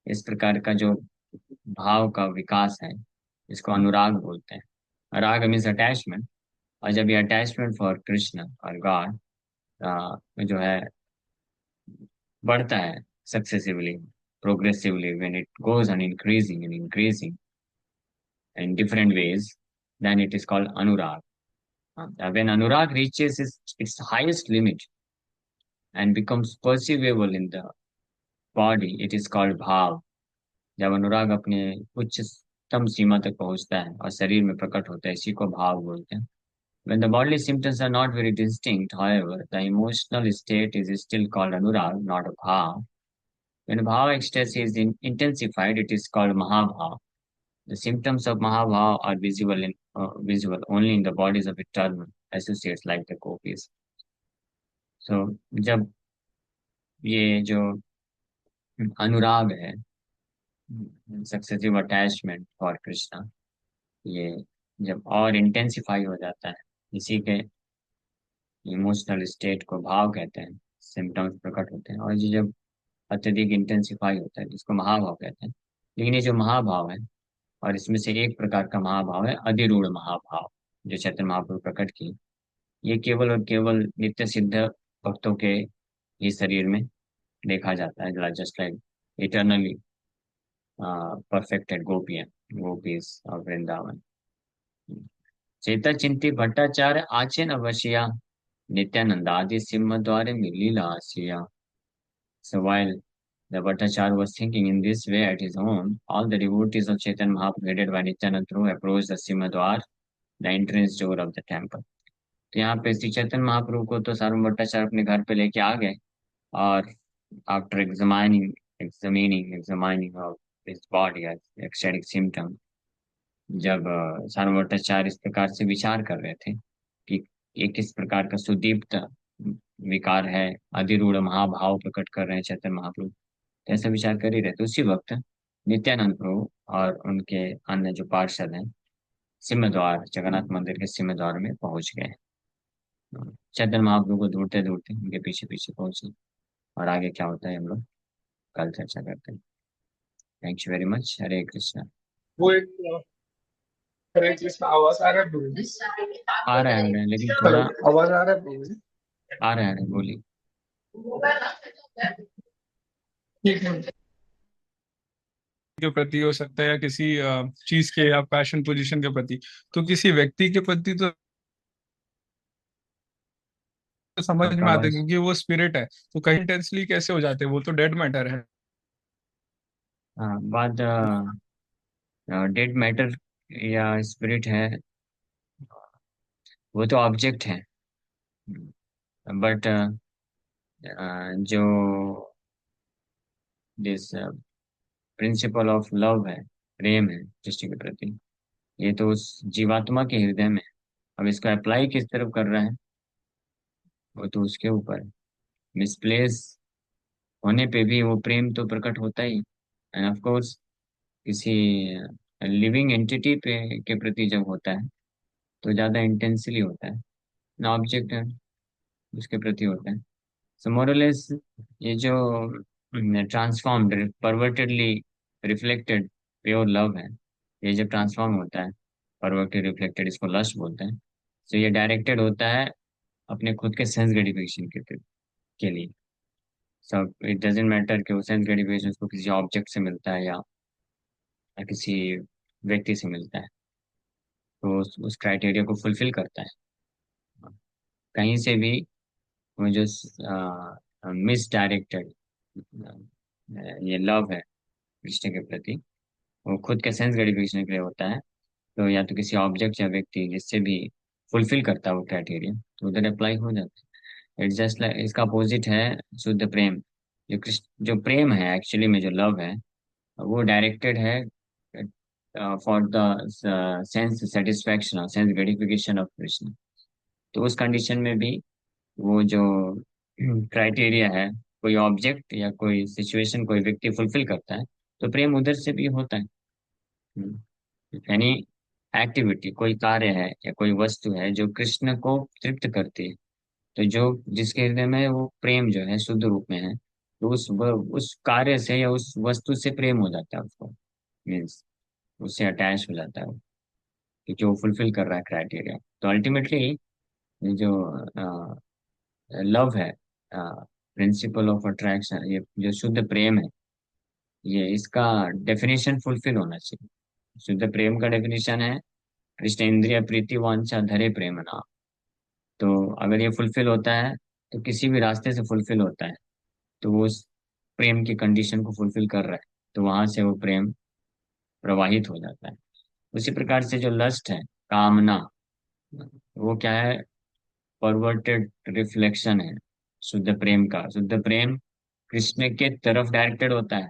[SPEAKER 1] इस प्रकार का जो भाव का विकास है, इसको अनुराग बोलते हैं। राग मीन्स अटैचमेंट। और जब ये अटैचमेंट फॉर कृष्ण और गॉड जो है बढ़ता है successively, progressively, when it goes on increasing and increasing in different ways, then it is called anurag. When anurag reaches its highest limit and becomes perceivable in the body, it is called bhav. जब अनुराग अपने उच्चतम सीमा तक पहुंचता है और शरीर में प्रकट होता है, इसी को भाव बोलते हैं। When the bodily symptoms are not very distinct, however, the emotional state is still called anurag, not a bhav. When bhav ecstasy is intensified, it is called mahabhav. The symptoms of mahabhav are visible only in the bodies of eternal associates like the gopis. So, जब ये जो अनुराग है, सक्सेसिव अटैचमेंट फॉर कृष्णा, ये जब और इंटेंसिफाई हो जाता है, इसी के इमोशनल स्टेट को भाव कहते हैं, सिम्टम्स प्रकट होते हैं, और ये जब अत्यधिक इंटेंसिफाई होता है जिसको महाभाव कहते हैं। लेकिन ये जो महाभाव है, और इसमें से एक प्रकार का महाभाव है अधिरूढ़ महाभाव, जो चैतन्य महाप्रभु प्रकट की, ये केवल और केवल नित्य सिद्ध भक्तों के ही शरीर में देखा जाता है, जस्ट लाइक इटर्नली परफेक्टेड गोपियां, गोपीज और वृंदावन। चेता चिंती भट्टाचार्य आचेन अवश्या, नित्यानंद आदि सिम्म द्वारे लीला आसिया। So while The Bhattacharya was thinking in this way at his home. All the devotees of Chaitanya Mahaprabhu, headed by Nityananda Prabhu, approached the Simhadwar, the entrance door of the temple. तो यहाँ पे श्री चैतन्य महाप्रभु को तो सारूण भट्टाचार्य अपने घर पे लेके आ गए, और after examining of his body as ecstatic symptom, जब सारूण भट्टाचार्य इस प्रकार से विचार कर रहे थे कि ये किस प्रकार का सुदीप्त विकार है, अधिरूढ़ महाभाव प्रकट कर रहे हैं चैतन्य महाप्रभु, तो ऐसा विचार कर ही रहे थे, उसी वक्त नित्यानंद प्रभु और उनके अन्य जो पार्षद हैं सिंहद्वार, जगन्नाथ मंदिर के सिंहद्वार में पहुंच गए। चैतन्य महाप्रभु को ढूंढते ढूंढते उनके पीछे पीछे पहुंचे, और आगे क्या होता है हम लोग कल चर्चा करते हैं। Thank you very much. Hare Krishna.
[SPEAKER 2] वो एक हरे कृष्ण आवाज आ रहा है प्रभु जी?
[SPEAKER 1] आ रहा है लेकिन
[SPEAKER 2] हेलो,
[SPEAKER 1] थोड़ा
[SPEAKER 2] आवाज आ रहा है प्रभु जी?
[SPEAKER 1] आ रहा है, बोलिए।
[SPEAKER 2] ठीक है। के प्रति हो सकता है, या किसी चीज के या पैशन पोजीशन के प्रति, तो किसी व्यक्ति के प्रति तो समझ
[SPEAKER 1] आपका
[SPEAKER 2] में आता है
[SPEAKER 1] आवाज
[SPEAKER 2] क्योंकि वो स्पिरिट है। तो कहीं इंटेंसली कैसे हो जाते हैं, वो तो डेड मैटर है।
[SPEAKER 1] बात डेड मैटर या स्पिरिट है, वो तो ऑब्जेक्ट है। बट जो दिस प्रिंसिपल ऑफ लव है, प्रेम है सृष्टि के प्रति, ये तो उस जीवात्मा के हृदय में है। अब इसको अप्लाई किस तरफ कर रहा है, वो तो उसके ऊपर है। मिसप्लेस होने पे भी वो प्रेम तो प्रकट होता ही, एंड ऑफ कोर्स किसी लिविंग एंटिटी पे के प्रति जब होता है तो ज्यादा इंटेंसली होता है, ना ऑब्जेक्ट है उसके प्रति होता है। सो मोरलेस ये जो ट्रांसफॉर्म्ड परवर्टेडली रिफ्लेक्टेड प्योर लव है, ये जब ट्रांसफॉर्म होता है परवर्टेड रिफ्लेक्टेड, इसको लस्ट बोलते हैं। सो ये डायरेक्टेड होता है अपने खुद के सेंस ग्रेटिफिकेशन के लिए। सब इट डजेंट मैटर कि वो सेंस ग्रेटिफिकेशन उसको किसी ऑब्जेक्ट से मिलता है या किसी व्यक्ति से मिलता है, तो उस क्राइटेरिया को फुलफिल करता है। कहीं से भी वो जो मिस डायरेक्टेड ये लव है कृष्ण के प्रति, वो खुद के सेंस ग्रेटिफिकेशन के लिए होता है, तो या तो किसी ऑब्जेक्ट या व्यक्ति जिससे भी फुलफिल करता है वो क्राइटेरिया, तो उधर अप्लाई हो जाता है। इट्स जस्ट लाइक, इसका अपोजिट है शुद्ध प्रेम। जो कृष्ण जो प्रेम है एक्चुअली में, जो लव है, वो डायरेक्टेड है फॉर द सेंस सेटिस्फैक्शन और सेंस ग्रेटिफिकेशन ऑफ कृष्ण। तो उस कंडीशन में भी वो जो क्राइटेरिया है, कोई ऑब्जेक्ट या कोई सिचुएशन, कोई व्यक्ति फुलफिल करता है, तो प्रेम उधर से भी होता है। यानी एक्टिविटी, कोई कार्य है या कोई वस्तु है जो कृष्ण को तृप्त करती है, तो जो जिसके हृदय में वो प्रेम जो है शुद्ध रूप में है, तो उस कार्य से या उस वस्तु से प्रेम हो जाता है उसको, मीन्स उससे अटैच हो जाता है वो, क्योंकि वो फुलफिल कर रहा है क्राइटेरिया। तो अल्टीमेटली जो लव है, प्रिंसिपल ऑफ अट्रैक्शन, ये जो शुद्ध प्रेम है, ये इसका डेफिनेशन फुलफिल होना चाहिए। शुद्ध प्रेम का डेफिनेशन है कृष्ण इंद्रिय प्रीति वांछा धरे प्रेम नाम। तो अगर ये फुलफिल होता है, तो किसी भी रास्ते से फुलफिल होता है, तो वो उस प्रेम की कंडीशन को फुलफिल कर रहा है, तो वहां से वो प्रेम प्रवाहित हो जाता है। उसी प्रकार से जो लस्ट है, कामना, वो क्या है, परवर्टेड रिफ्लेक्शन है शुद्ध प्रेम का। शुद्ध प्रेम कृष्ण के तरफ डायरेक्टेड होता है,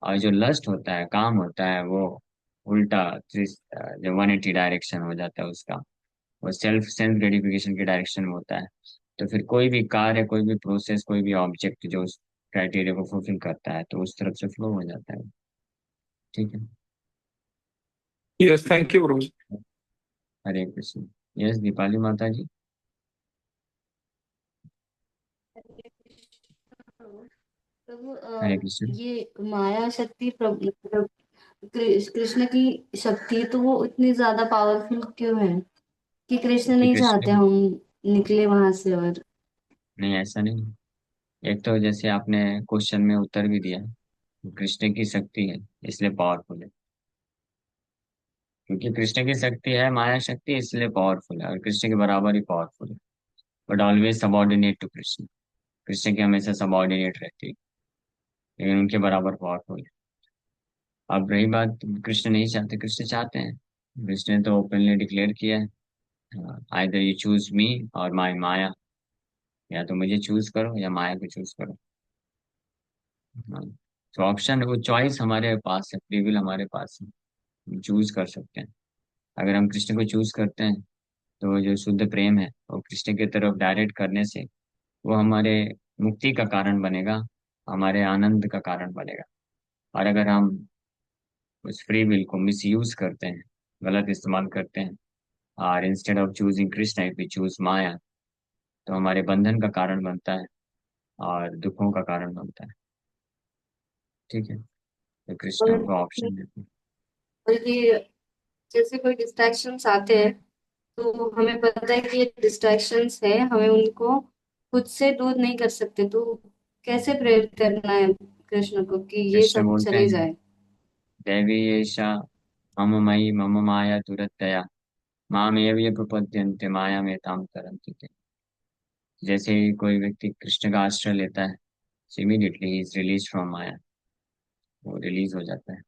[SPEAKER 1] और जो लस्ट होता है, काम होता है, वो उल्टा जो 180 डायरेक्शन हो जाता है उसका, वो सेल्फ सेल्फ ग्रेटिफिकेशन के डायरेक्शन में होता है। तो फिर कोई भी कार्य, कोई भी प्रोसेस, कोई भी ऑब्जेक्ट जो उस क्राइटेरिया को फुलफिल करता है, तो उस तरफ से फ्लो हो जाता है। ठीक है।
[SPEAKER 2] यस, थैंक यू प्रभु जी।
[SPEAKER 1] हरे कृष्ण। यस, दीपाली माता जी।
[SPEAKER 3] प्रभु
[SPEAKER 1] हरे कृष्ण।
[SPEAKER 3] ये माया शक्ति मतलब कृष्ण की शक्ति है, तो वो इतनी ज्यादा पावरफुल क्यों है कि कृष्ण
[SPEAKER 1] कि
[SPEAKER 3] नहीं चाहते
[SPEAKER 1] कृष्ण,
[SPEAKER 3] हम निकले वहां से? और
[SPEAKER 1] नहीं ऐसा नहीं। एक तो जैसे आपने क्वेश्चन में उत्तर भी दिया, कृष्ण की शक्ति है इसलिए पावरफुल है। क्योंकि कृष्ण की शक्ति है माया शक्ति, इसलिए पावरफुल है, और कृष्ण के बराबर ही पावरफुल है, but always subordinate to Krishna. Krishna की हमेशा सबॉर्डिनेट रहती है। लेकिन उनके बराबर पावरफुल है। अब रही बात, कृष्ण नहीं चाहते, कृष्ण चाहते हैं। कृष्ण ने तो ओपनली डिक्लेयर किया है, आइदर यू चूज मी और माय माया, या तो मुझे चूज करो या माया को चूज करो। हाँ, तो ऑप्शन, वो चॉइस हमारे पास है, फ्री विल हमारे पास है, हम चूज कर सकते हैं। अगर हम कृष्ण को चूज करते हैं तो जो शुद्ध प्रेम है वो कृष्ण की तरफ डायरेक्ट करने से वो हमारे मुक्ति का कारण बनेगा, हमारे आनंद का कारण बनेगा। और अगर हम उस फ्री विल को मिस यूज करते हैं, गलत इस्तेमाल करते हैं, और instead of choosing Krishna if we choose Maya, तो हमारे बंधन का कारण बनता है और दुखों का कारण बनता है। ठीक है, तो कृष्ण
[SPEAKER 3] और
[SPEAKER 1] हमको ऑप्शन देते हैं।
[SPEAKER 3] और ये जैसे कोई डिस्ट्रैक्शंस आते हैं तो हमें पता है कि ये डिस्ट्रैक्शंस है, हमें उनको खुद से दूर नहीं कर सकते, तो कैसे प्रेरित करना है कृष्ण को कि ये
[SPEAKER 1] कृष्ण
[SPEAKER 3] सब
[SPEAKER 1] बोलते
[SPEAKER 3] चले
[SPEAKER 1] हैं,
[SPEAKER 3] जाए।
[SPEAKER 1] दैवी एषा मम मयि मम माया दुरत्यया मामेव ये प्रपद्यन्ते माया में ताम तरन्ति ते। जैसे ही कोई व्यक्ति कृष्ण का आश्रय लेता है, immediately he is release from Maya, वो रिलीज हो जाता है।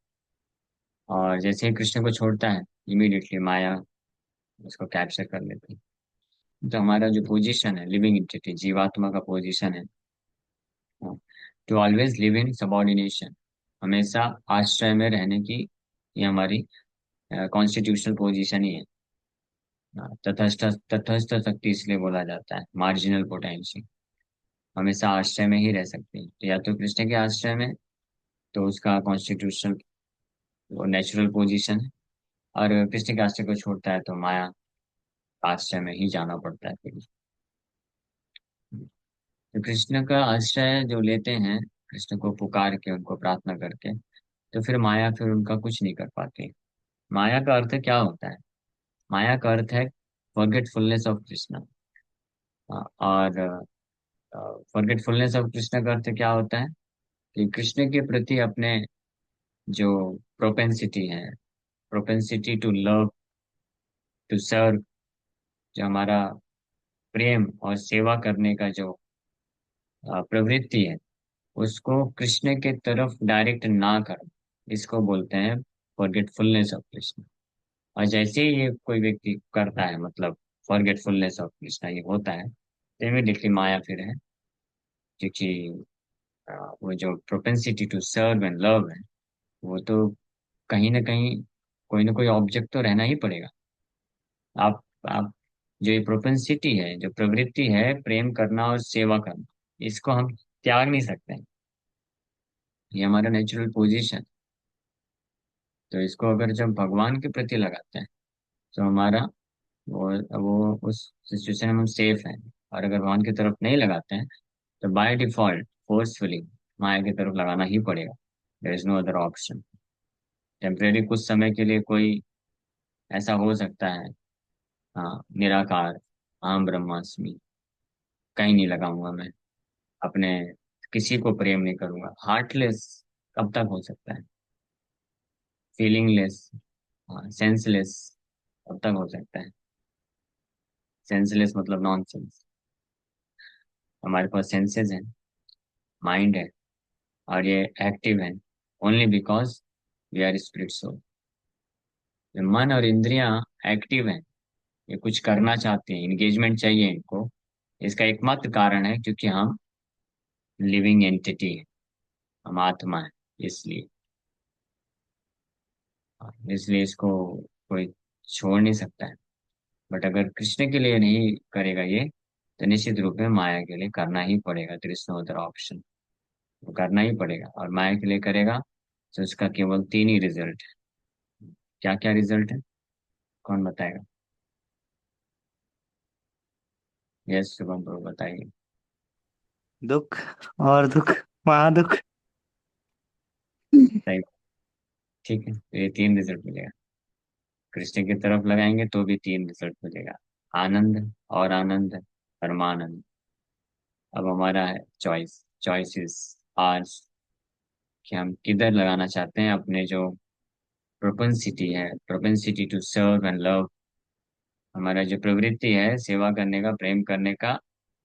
[SPEAKER 1] और जैसे ही कृष्ण को छोड़ता है, इमीडिएटली माया उसको कैप्चर कर लेती है। तो हमारा जो पोजीशन है, लिविंग एंटिटी जीवात्मा का पोजीशन है, to always live in subordination, हमेशा आश्रय में रहने की, ये हमारी कॉन्स्टिट्यूशनल पोजीशन ही है। तटस्थ तटस्थ शक्ति इसलिए बोला जाता है, मार्जिनल पोटेंशियल, हमेशा आश्रय में ही रह सकते हैं। तो या तो कृष्ण के आश्रय में, तो उसका कॉन्स्टिट्यूशनल वो नेचुरल पोजीशन है, और कृष्ण के आश्रय को छोड़ता है तो माया आश्रय में ही जाना पड़ता है फिर। तो कृष्ण का आश्रय जो लेते हैं, कृष्ण को पुकार के, उनको प्रार्थना करके, तो फिर माया फिर उनका कुछ नहीं कर पाती। माया का अर्थ क्या होता है? माया का अर्थ है फॉरगेटफुलनेस ऑफ कृष्ण। और फॉरगेटफुलनेस ऑफ कृष्ण का अर्थ क्या होता है कि कृष्ण के प्रति अपने जो प्रोपेंसिटी है, propensity to love, to serve, जो हमारा प्रेम और सेवा करने का जो प्रवृत्ति है, उसको कृष्ण के तरफ डायरेक्ट ना कर, इसको बोलते हैं फॉरगेटफुलनेस ऑफ कृष्ण। और जैसे ही ये कोई व्यक्ति करता है, मतलब फॉरगेटफुलनेस ऑफ कृष्ण ये होता है, तो इमीडिएटली माया फिर है, क्योंकि वो जो propensity to serve and love है, वो तो कहीं ना कहीं कोई ना कोई ऑब्जेक्ट तो रहना ही पड़ेगा। आप आप जो ये प्रोपेंसिटी है, जो प्रवृत्ति है प्रेम करना और सेवा करना, इसको हम त्याग नहीं सकते हैं। ये हमारा नेचुरल पोजीशन। तो इसको अगर जब भगवान के प्रति लगाते हैं, तो हमारा वो उस सिचुएशन में हम सेफ हैं। और अगर भगवान की तरफ नहीं लगाते हैं, तो बाय डिफॉल्ट फोर्सफुली माया की तरफ लगाना ही पड़ेगा। There is no other option. Temporary कुछ समय के लिए कोई ऐसा हो सकता है, हाँ, निराकार, अहम ब्रह्मास्मि, कहीं नहीं लगाऊंगा मैं, अपने किसी को प्रेम नहीं करूंगा, हार्टलेस कब तक हो सकता है, फीलिंगलेस, हाँ, सेंसलेस कब तक हो सकता है। सेंसलेस मतलब नॉनसेंस। हमारे पास सेंसेस हैं, माइंड है, और ये एक्टिव है only because we are spirit soul. मन और इंद्रियां एक्टिव हैं, ये कुछ करना चाहते हैं, इंगेजमेंट चाहिए इनको, इसका एकमात्र कारण है क्योंकि हम लिविंग एंटिटी है, हम आत्मा है, इसलिए। इसलिए इसको कोई छोड़ नहीं सकता है। बट अगर कृष्ण के लिए नहीं करेगा ये, तो निश्चित रूप में माया के लिए करना ही पड़ेगा। There is no other option, वो करना ही पड़ेगा। और माया के लिए करेगा तो उसका केवल तीन ही रिजल्ट है। क्या क्या रिजल्ट है, कौन बताएगा? यस शुभम ब्रो, बताइए।
[SPEAKER 4] दुख और दुख, महादुख।
[SPEAKER 1] सही, ठीक है, तो ये तीन रिजल्ट मिलेगा। कृष्ण की तरफ लगाएंगे तो भी तीन रिजल्ट मिलेगा, आनंद और आनंद, परमानंद। अब हमारा है चॉइस, चॉइसेस आज, कि हम किधर लगाना चाहते हैं अपने जो प्रोपेंसिटी है, propensity to serve and love, हमारा जो प्रवृत्ति है सेवा करने का, प्रेम करने का,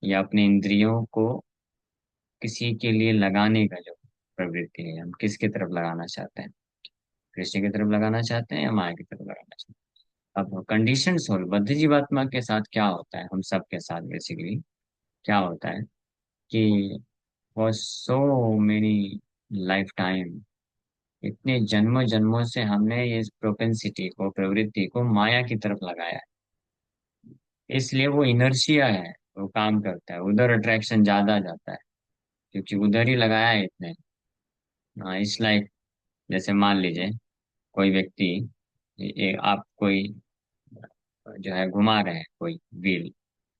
[SPEAKER 1] या अपने इंद्रियों को किसी के लिए लगाने का, जो प्रवृत्ति है, हम किसकी तरफ लगाना चाहते हैं, कृष्ण की तरफ लगाना चाहते हैं या माया की तरफ लगाना चाहते हैं। अब कंडीशन सोल बद्ध जीवात्मा के साथ क्या होता है, हम सब के साथ बेसिकली क्या होता है कि for so many life time, इतने जन्मों जन्मों से हमने इस प्रोपेंसिटी को, प्रवृत्ति को माया की तरफ लगाया है, इसलिए वो इनर्शिया है, वो काम करता है, उधर अट्रैक्शन ज्यादा जाता है क्योंकि उधर ही लगाया है इतने। हाँ, इस लाइक जैसे मान लीजिए कोई व्यक्ति, आप कोई जो है घुमा रहे हैं कोई व्हील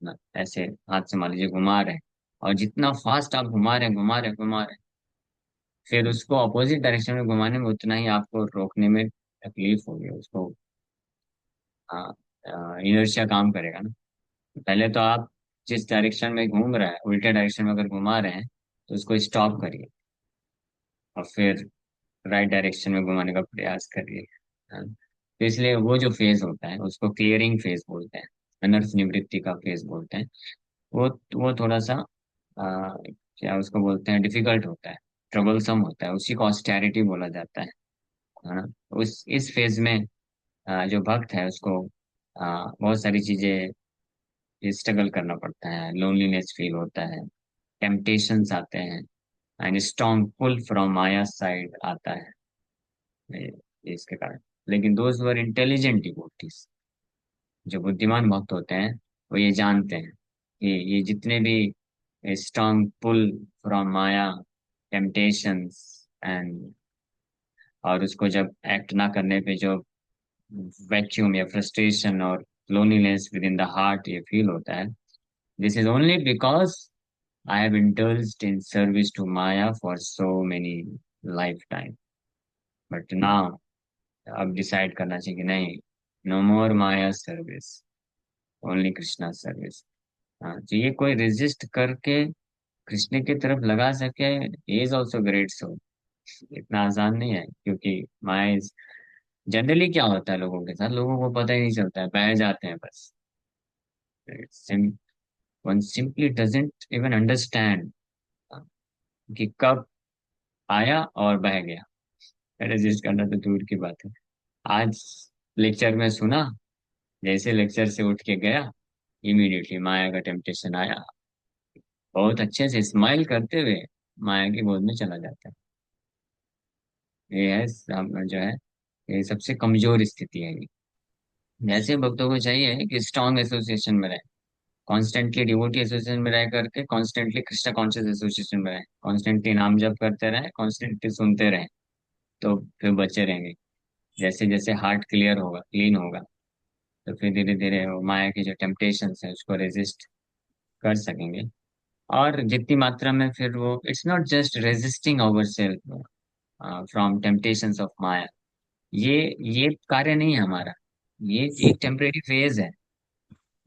[SPEAKER 1] ना, ऐसे हाथ से मान लीजिए घुमा रहे हैं, और जितना फास्ट आप घुमा रहे हैं घुमा रहे हैं घुमा रहे हैं, फिर उसको अपोजिट डायरेक्शन में घुमाने में उतना ही आपको रोकने में तकलीफ होगी उसको। हाँ, इनर्शिया काम करेगा ना। पहले तो आप जिस डायरेक्शन में घूम रहे हैं, उल्टे डायरेक्शन में अगर घुमा रहे हैं तो उसको स्टॉप करिए और फिर राइट डायरेक्शन में घुमाने का प्रयास करिए। हाँ, तो इसलिए वो जो फेज होता है उसको क्लियरिंग फेज बोलते हैं, अनर्थ निवृत्ति का फेज बोलते हैं। वो थोड़ा सा क्या उसको बोलते हैं, डिफिकल्ट होता है, ट्रबलसम होता है, उसी को ऑस्टेरिटी बोला जाता है ना। उस इस फेज में जो भक्त है उसको बहुत सारी चीजें स्ट्रगल करना पड़ता है, लोनलीनेस फील होता है, टेम्पटेशंस आते हैं, and strong pull from maya side आता है इसके कारण। लेकिन दोज वर इंटेलिजेंट डिवोटीज, जो बुद्धिमान भक्त होते हैं, वो ये जानते हैं कि ये जितने भी strong pull from maya, temptations and, और उसको जब एक्ट ना करने पे जो वैक्यूम या फ्रस्ट्रेशन और loneliness within the heart ये फील होता है, this is only because I have indulged in service to maya for so many lifetime. But now अब डिसाइड करना चाहिए कि नहीं, no more maya service, only Krishna service. हाँ, तो ये कोई रेजिस्ट करके कृष्ण की तरफ लगा सके, इज ऑल्सो ग्रेट सोल। इतना आसान नहीं है क्योंकि माया इज, जनरली क्या होता है लोगों के साथ, लोगों को पता ही नहीं चलता है, बह जाते हैं बस। One simply doesn't even understand कि कब आया और बह गया। रेजिस्ट करना तो दूर की बात है। आज लेक्चर में सुना, जैसे लेक्चर से उठ के गया, इमीडिएटली माया का टेम्पटेशन आया, बहुत अच्छे से स्माइल करते हुए माया की गोद में चला जाता है। ये है जो है, ये सबसे कमजोर स्थिति है ये। ऐसे भक्तों को चाहिए कि स्ट्रांग एसोसिएशन में रहे, कॉन्स्टेंटली डिवोटी एसोसिएशन में रह करके कॉन्स्टेंटली कृष्ण कॉन्शियस एसोसिएशन में रहे, कॉन्स्टेंटली नाम जप करते रहे, कॉन्स्टेंटली सुनते रहे, तो फिर बचे रहेंगे। जैसे जैसे हार्ट क्लियर होगा, क्लीन होगा, तो फिर धीरे धीरे वो माया की जो टेम्पटेशन है उसको रेजिस्ट कर सकेंगे। और जितनी मात्रा में फिर वो, it's not just resisting our self from temptations of Maya, ये ये कार्य नहीं है हमारा, ये एक टेम्परेरी फेज है,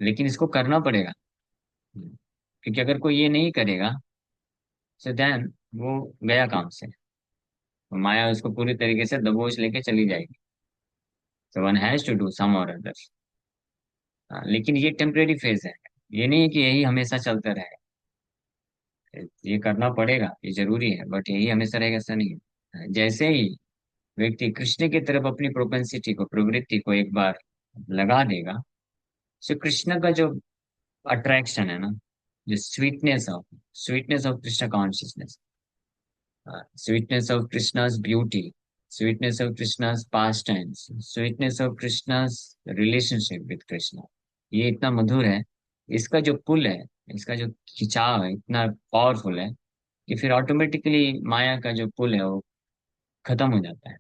[SPEAKER 1] लेकिन इसको करना पड़ेगा। क्योंकि अगर कोई ये नहीं करेगा, सो देन वो गया काम से, माया उसको पूरी तरीके से दबोच लेके चली जाएगी। So one has to do some or other. लेकिन ये टेम्परेरी फेज है, ये नहीं है कि यही हमेशा चलता रहेगा। ये करना पड़ेगा, ये जरूरी है, बट यही हमेशा रहेगा ऐसा नहीं है। जैसे ही व्यक्ति कृष्ण की तरफ अपनी प्रोपेंसिटी को, प्रवृत्ति को एक बार लगा देगा, सो कृष्ण का जो अट्रैक्शन है ना, जो sweetness of Krishna consciousness, sweetness of Krishna's beauty, sweetness of Krishna's pastimes, sweetness of Krishna's relationship with Krishna, ये इतना मधुर है, इसका जो पुल है, इसका जो खिंचाव है इतना पावरफुल है कि फिर ऑटोमेटिकली माया का जो पुल है वो खत्म हो जाता है।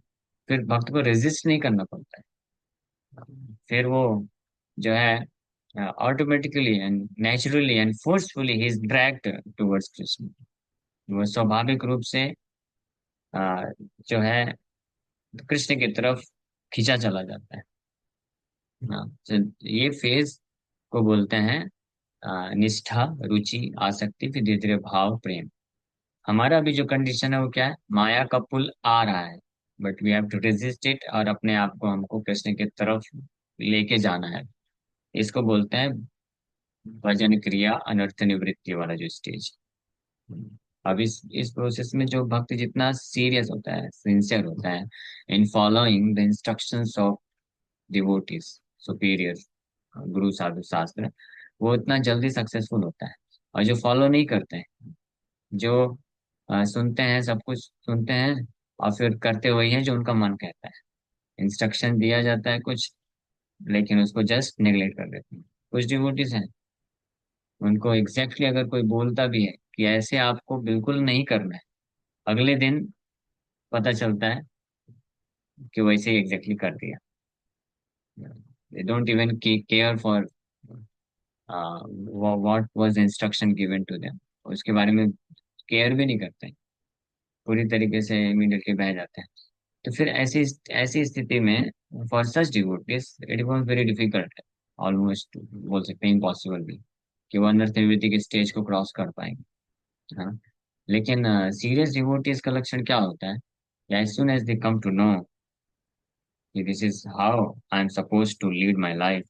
[SPEAKER 1] फिर भक्त को रेजिस्ट नहीं करना पड़ता है, फिर वो जो है automatically and naturally and forcefully he is dragged towards Krishna. वो स्वाभाविक रूप से अ, जो है कृष्ण की तरफ खींचा चला जाता है। हाँ, तो ये फेज को बोलते हैं निष्ठा, रुचि, आसक्ति, फिर धीरे धीरे भाव, प्रेम। हमारा अभी जो कंडीशन है वो क्या है, माया का पुल आ रहा है, but we have to resist it और अपने आप को, हमको कृष्ण की तरफ लेके जाना है। इसको बोलते हैं भजन क्रिया अनर्थ निवृत्ति वाला जो स्टेज। अब इस प्रोसेस में जो भक्त जितना सीरियस होता है, सिंसियर होता है in following the instructions of devotees, superior, गुरु, साधु, शास्त्र, वो उतना जल्दी सक्सेसफुल होता है। और जो फॉलो नहीं करते हैं, जो सुनते हैं, सब कुछ सुनते हैं और फिर करते वही है जो उनका मन कहता है, इंस्ट्रक्शन दिया जाता है कुछ, लेकिन उसको जस्ट नेग्लेक्ट कर देते हैं। कुछ डिवोटीज हैं, उनको एग्जैक्टली अगर कोई बोलता भी है कि ऐसे आपको बिल्कुल नहीं करना है, अगले दिन पता चलता है कि वैसे ही एग्जैक्टली कर दिया। They don't even care for what was instruction given to them, उसके बारे में केयर भी नहीं करते हैं, पूरी तरीके से इमीडिएटली बह जाते हैं। तो फिर ऐसी ऐसी स्थिति में for such devotees it was very difficult, almost बोल सकते हैं इम्पॉसिबल भी, कि वो अनर्थ निवृत्ति के स्टेज को क्रॉस कर पाएंगे। हाँ, लेकिन सीरियस डिवोटीज का लक्षण क्या होता है? As soon as they come to know this is how I am suppose to lead my life,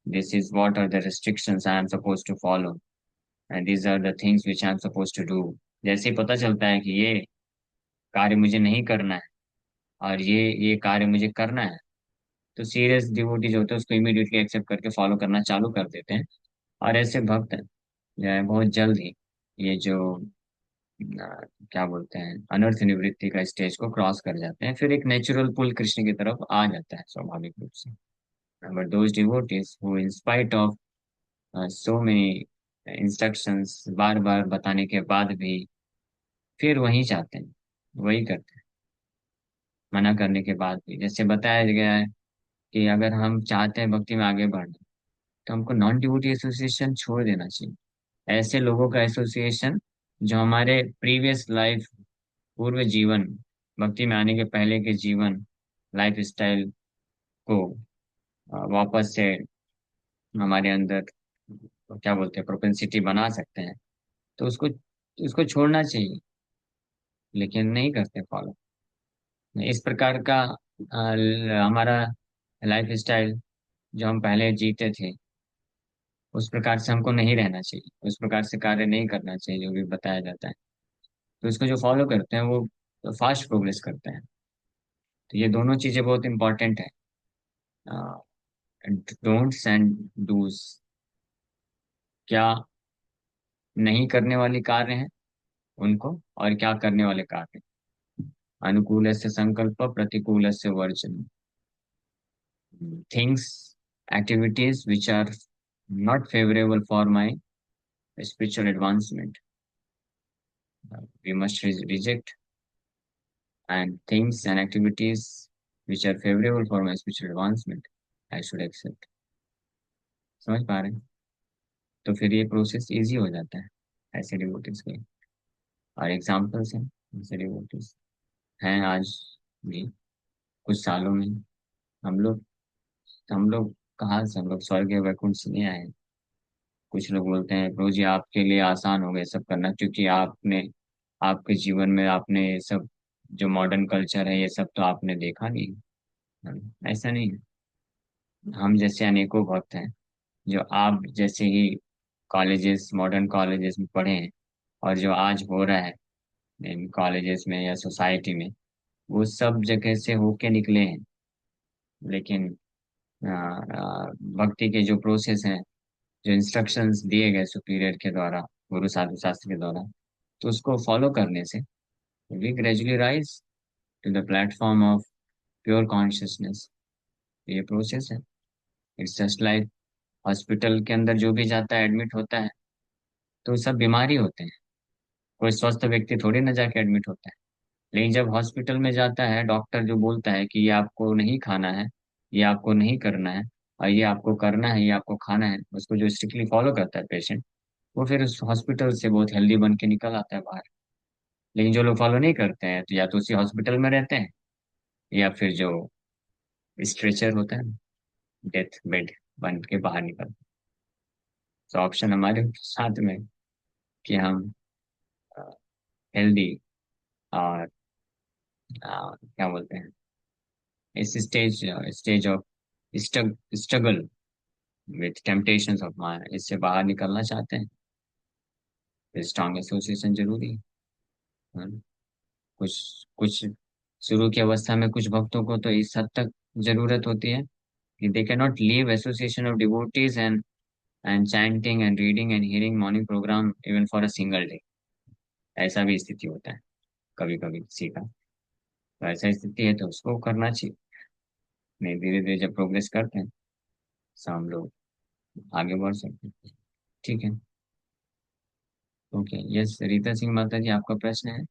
[SPEAKER 1] this is what are the restrictions I am suppose to follow, and these are the things which I am suppose to do, जैसे ही पता चलता है कि ये कार्य मुझे नहीं करना है और ये कार्य मुझे करना है, तो सीरियस डिवोटी जो होते हैं उसको इमीडिएटली एक्सेप्ट करके फॉलो करना चालू कर देते हैं। और ऐसे भक्त जो है बहुत जल्द ही ये जो क्या बोलते हैं अनर्थ निवृत्ति का स्टेज को क्रॉस कर जाते हैं, फिर एक नेचुरल पुल कृष्ण की तरफ आ जाता है स्वाभाविक रूप से। But those devotees who in spite of so many instructions, बार बार बताने के बाद भी फिर वही चाहते हैं, वही करते हैं, मना करने के बाद भी। जैसे बताया गया है कि अगर हम चाहते हैं भक्ति में आगे बढ़ना, तो हमको नॉन डिवोटी एसोसिएशन छोड़ देना चाहिए। ऐसे लोगों का एसोसिएशन जो हमारे प्रीवियस लाइफ, पूर्व जीवन, भक्ति में आने के पहले के जीवन, लाइफ स्टाइल को वापस से हमारे अंदर क्या बोलते हैं प्रोपेंसिटी बना सकते हैं, तो उसको उसको छोड़ना चाहिए, लेकिन नहीं करते फॉलो। इस प्रकार का हमारा लाइफ स्टाइल जो हम पहले जीते थे, उस प्रकार से हमको नहीं रहना चाहिए, उस प्रकार से कार्य नहीं करना चाहिए जो भी बताया जाता है। तो इसको जो फॉलो करते हैं वो फास्ट प्रोग्रेस करते हैं। तो ये दोनों चीजें बहुत इंपॉर्टेंट है, डोंट्स एंड डूज। क्या नहीं करने वाली कार्य हैं उनको, और क्या करने वाले कार्य, अनुकूल से संकल्प, प्रतिकूल से वर्जन, things, activities which are not favorable for my spiritual advancement, we must reject, and things and activities which are favorable for my spiritual advancement I should accept। समझ पा रहे हैं? तो फिर ये प्रोसेस इजी हो जाता है ऐसे डिवोटीज के। और एग्जाम्पल्स हैं ऐसे डिवोटीज हैं आज भी, कुछ सालों में। हम लोग हम लोग कहाँ से, हम लोग स्वर्ग या वैकुंठ से नहीं आए। कुछ लोग बोलते हैं प्रभु जी आपके लिए आसान हो गया सब करना, क्योंकि आपने, आपके जीवन में आपने ये सब जो मॉडर्न कल्चर है ये सब तो आपने देखा नहीं। ऐसा नहीं है। हम जैसे अनेकों भक्त हैं जो आप जैसे ही कॉलेजेस, मॉडर्न कॉलेजेस में पढ़े हैं, और जो आज हो रहा है इन कॉलेजेस में या सोसाइटी में, वो सब जगह से होके निकले हैं। लेकिन भक्ति के जो प्रोसेस हैं, जो इंस्ट्रक्शंस दिए गए सुपीरियर के द्वारा, गुरु साधु शास्त्र के द्वारा, तो उसको फॉलो करने से we gradually rise to the platform of pure consciousness. ये प्रोसेस है। इट्स जस्ट लाइक हॉस्पिटल के अंदर जो भी जाता है एडमिट होता है, तो सब बीमारी होते हैं, कोई स्वस्थ व्यक्ति थोड़ी ना जाके एडमिट होता है। लेकिन जब हॉस्पिटल में जाता है, डॉक्टर जो बोलता है कि ये आपको नहीं खाना है, ये आपको नहीं करना है, और ये आपको करना है, ये आपको खाना है, उसको जो स्ट्रिक्टली फॉलो करता है पेशेंट, वो फिर उस हॉस्पिटल से बहुत हेल्दी बन के निकल आता है बाहर। लेकिन जो लोग फॉलो नहीं करते हैं, तो या तो उसी हॉस्पिटल में रहते हैं, या फिर जो स्ट्रेचर होता है, डेथ बेड बन के बाहर निकलते हैं। तो ऑप्शन हमारे साथ में कि हम हेल्दी और क्या बोलते हैं इस stage of struggle with temptations of Maya, इससे बाहर निकलना चाहते हैं, स्ट्रॉन्ग एसोसिएशन जरूरी है। हाँ, कुछ कुछ शुरू की अवस्था में कुछ भक्तों को तो इस हद तक जरूरत होती है कि they can not leave association of devotees and chanting and reading and hearing morning program even for a single day. ऐसा भी स्थिति होता है कभी कभी किसी का। तो ऐसा स्थिति है तो उसको करना चाहिए। नहीं, धीरे धीरे जब प्रोग्रेस करते हैं तो हम लोग आगे बढ़ सकते हैं। ठीक है। ओके, यस, रीता सिंह माता जी, आपका प्रश्न है।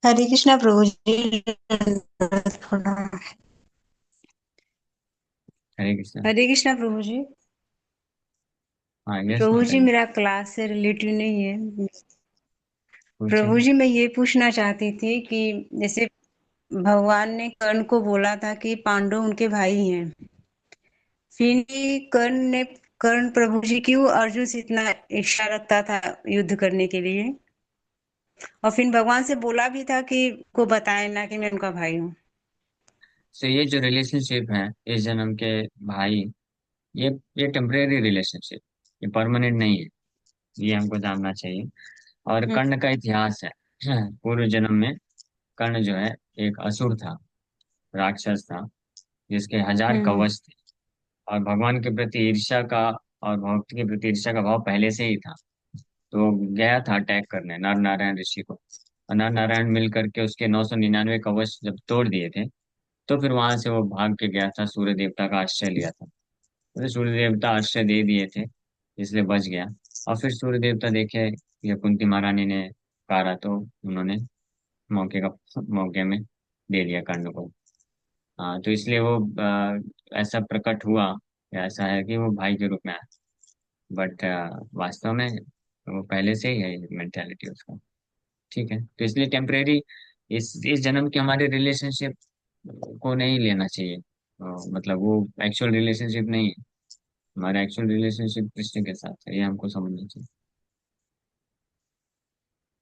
[SPEAKER 5] हरे कृष्णा प्रभु जी। थोड़ा
[SPEAKER 1] हरे कृष्णा।
[SPEAKER 5] हरे कृष्णा प्रभु जी।
[SPEAKER 1] हाँ, यस
[SPEAKER 5] प्रभु
[SPEAKER 1] माता
[SPEAKER 5] जी
[SPEAKER 1] जी।
[SPEAKER 5] मेरा क्लास से रिलेटिव नहीं है।
[SPEAKER 1] पूछिए।
[SPEAKER 5] प्रभु जी मैं ये पूछना चाहती थी कि जैसे भगवान ने कर्ण को बोला था कि पांडव उनके भाई हैं। फिर भी कर्ण प्रभु जी क्यों अर्जुन से इतना इच्छा रखता था युद्ध करने के लिए, और फिर भगवान से बोला भी था कि को बताए ना कि मैं उनका भाई हूँ।
[SPEAKER 1] तो ये जो रिलेशनशिप है इस जन्म के भाई, ये ये टेम्परेरी रिलेशनशिप, ये परमानेंट नहीं है। ये हमको जानना चाहिए। और
[SPEAKER 5] हम्म।
[SPEAKER 1] कर्ण का इतिहास है। पूर्व जन्म में कर्ण जो है एक असुर था, राक्षस था, जिसके 1000
[SPEAKER 5] हम्म।
[SPEAKER 1] कवच थे। और भगवान के प्रति ईर्ष्या का और भक्त के प्रति ईर्ष्या का भाव पहले से ही था। तो वो गया था अटैक करने नर नारायण ऋषि को। और नर नारायण मिल करके उसके 999 कवच जब तोड़ दिए थे, तो फिर वहां से वो भाग के गया था, सूर्य देवता का आश्रय लिया था। तो सूर्य देवता आश्रय दे दिए थे, इसलिए बच गया। और फिर सूर्य देवता देखे ये कुंती महारानी ने कारा, तो उन्होंने मौके में दे दिया कर्ण को। हाँ, तो इसलिए वो ऐसा प्रकट हुआ, या ऐसा है कि वो भाई के रूप में आया। बट वास्तव में वो पहले से ही है मेंटेलिटी उसका। ठीक है, तो इसलिए टेम्परेरी इस जन्म के हमारे रिलेशनशिप को नहीं लेना चाहिए। मतलब वो एक्चुअल रिलेशनशिप नहीं है। हमारा एक्चुअल रिलेशनशिप कृष्ण के साथ है, ये हमको समझना चाहिए।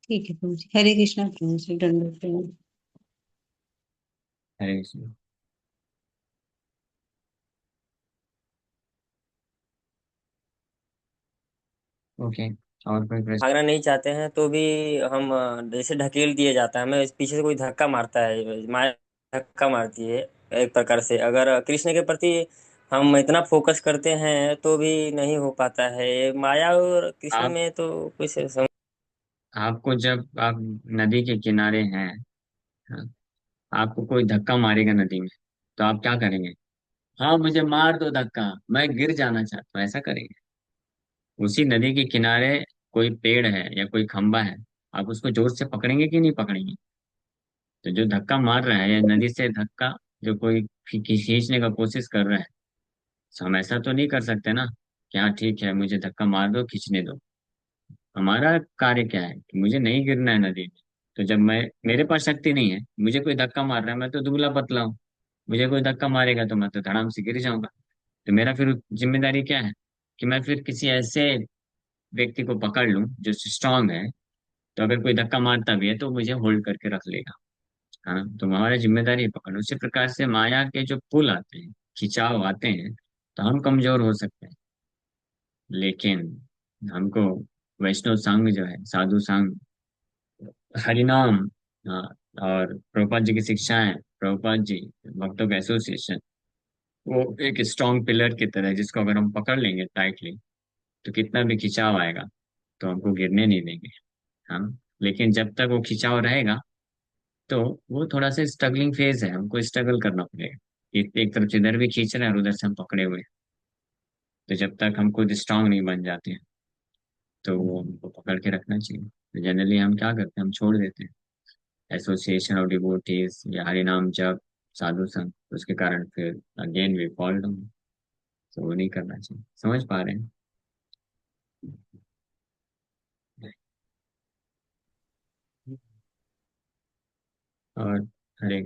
[SPEAKER 5] ठीक है प्रभु जी। हरे कृष्णा प्रभु जी। दंडवत प्रणाम।
[SPEAKER 1] हरे कृष्ण। ओके, और कोई प्रश्न?
[SPEAKER 6] भागना नहीं चाहते हैं तो भी हम जैसे ढकेल दिए जाता है, हमें पीछे से कोई धक्का मारता है, माया धक्का मारती है। एक प्रकार से अगर कृष्ण के प्रति हम इतना फोकस करते हैं तो भी नहीं हो पाता है। माया और कृष्ण
[SPEAKER 1] आप
[SPEAKER 6] में तो कुछ
[SPEAKER 1] आपको जब आप नदी के किनारे हैं, हाँ, आपको कोई धक्का मारेगा नदी में, तो आप क्या करेंगे? हाँ, मुझे मार दो धक्का, मैं गिर जाना चाहता हूँ, ऐसा करेंगे? उसी नदी के किनारे कोई पेड़ है या कोई खंबा है, आप उसको जोर से पकड़ेंगे कि नहीं पकड़ेंगे? तो जो धक्का मार रहा है या नदी से धक्का जो कोई खींचने का कोशिश कर रहा है, तो हम ऐसा तो नहीं कर सकते ना कि हाँ ठीक है, मुझे धक्का मार दो, खींचने दो। हमारा कार्य क्या है कि मुझे नहीं गिरना है नदी में। तो जब मैं मेरे पास शक्ति नहीं है, मुझे कोई धक्का मार रहा है, मैं तो दुबला पतला हूँ, मुझे कोई धक्का मारेगा तो मैं तो धड़ाम से गिर जाऊंगा। तो मेरा फिर जिम्मेदारी क्या है कि मैं फिर किसी ऐसे व्यक्ति को पकड़ लूं जो स्ट्रांग है। तो अगर कोई धक्का मारता भी है तो मुझे होल्ड करके रख लेगा। हाँ, तो हमारा जिम्मेदारी है पकड़ना। उसी प्रकार से माया के जो पुल आते हैं, खिंचाव आते हैं, तो हम कमजोर हो सकते हैं। लेकिन हमको वैष्णव संघ जो है, साधु संघ, हरिनाम, हाँ, और प्रभुपाद जी की शिक्षाएं, प्रभुपाद जी, भक्तों का एसोसिएशन, वो एक स्ट्रॉन्ग पिलर की तरह है, जिसको अगर हम पकड़ लेंगे टाइटली, तो कितना भी खिंचाव आएगा तो हमको गिरने नहीं देंगे हम। लेकिन जब तक वो खिंचाव रहेगा, तो वो थोड़ा सा स्ट्रगलिंग फेज है, हमको स्ट्रगल करना पड़ेगा। एक तरफ से इधर भी खींच रहे हैं और उधर से हम पकड़े हुए हैं। तो जब तक हम खुद स्ट्रांग नहीं बन जाते हैं, तो वो हमको पकड़ के रखना चाहिए। तो जनरली हम क्या करते हैं, हम छोड़ देते हैं एसोसिएशन ऑफ डिवोटीज या हरि नाम जप, साधु संग, उसके कारण फिर अगेन वी फॉल डाउन। तो वो नहीं करना चाहिए। समझ पा रहे हैं? और हरे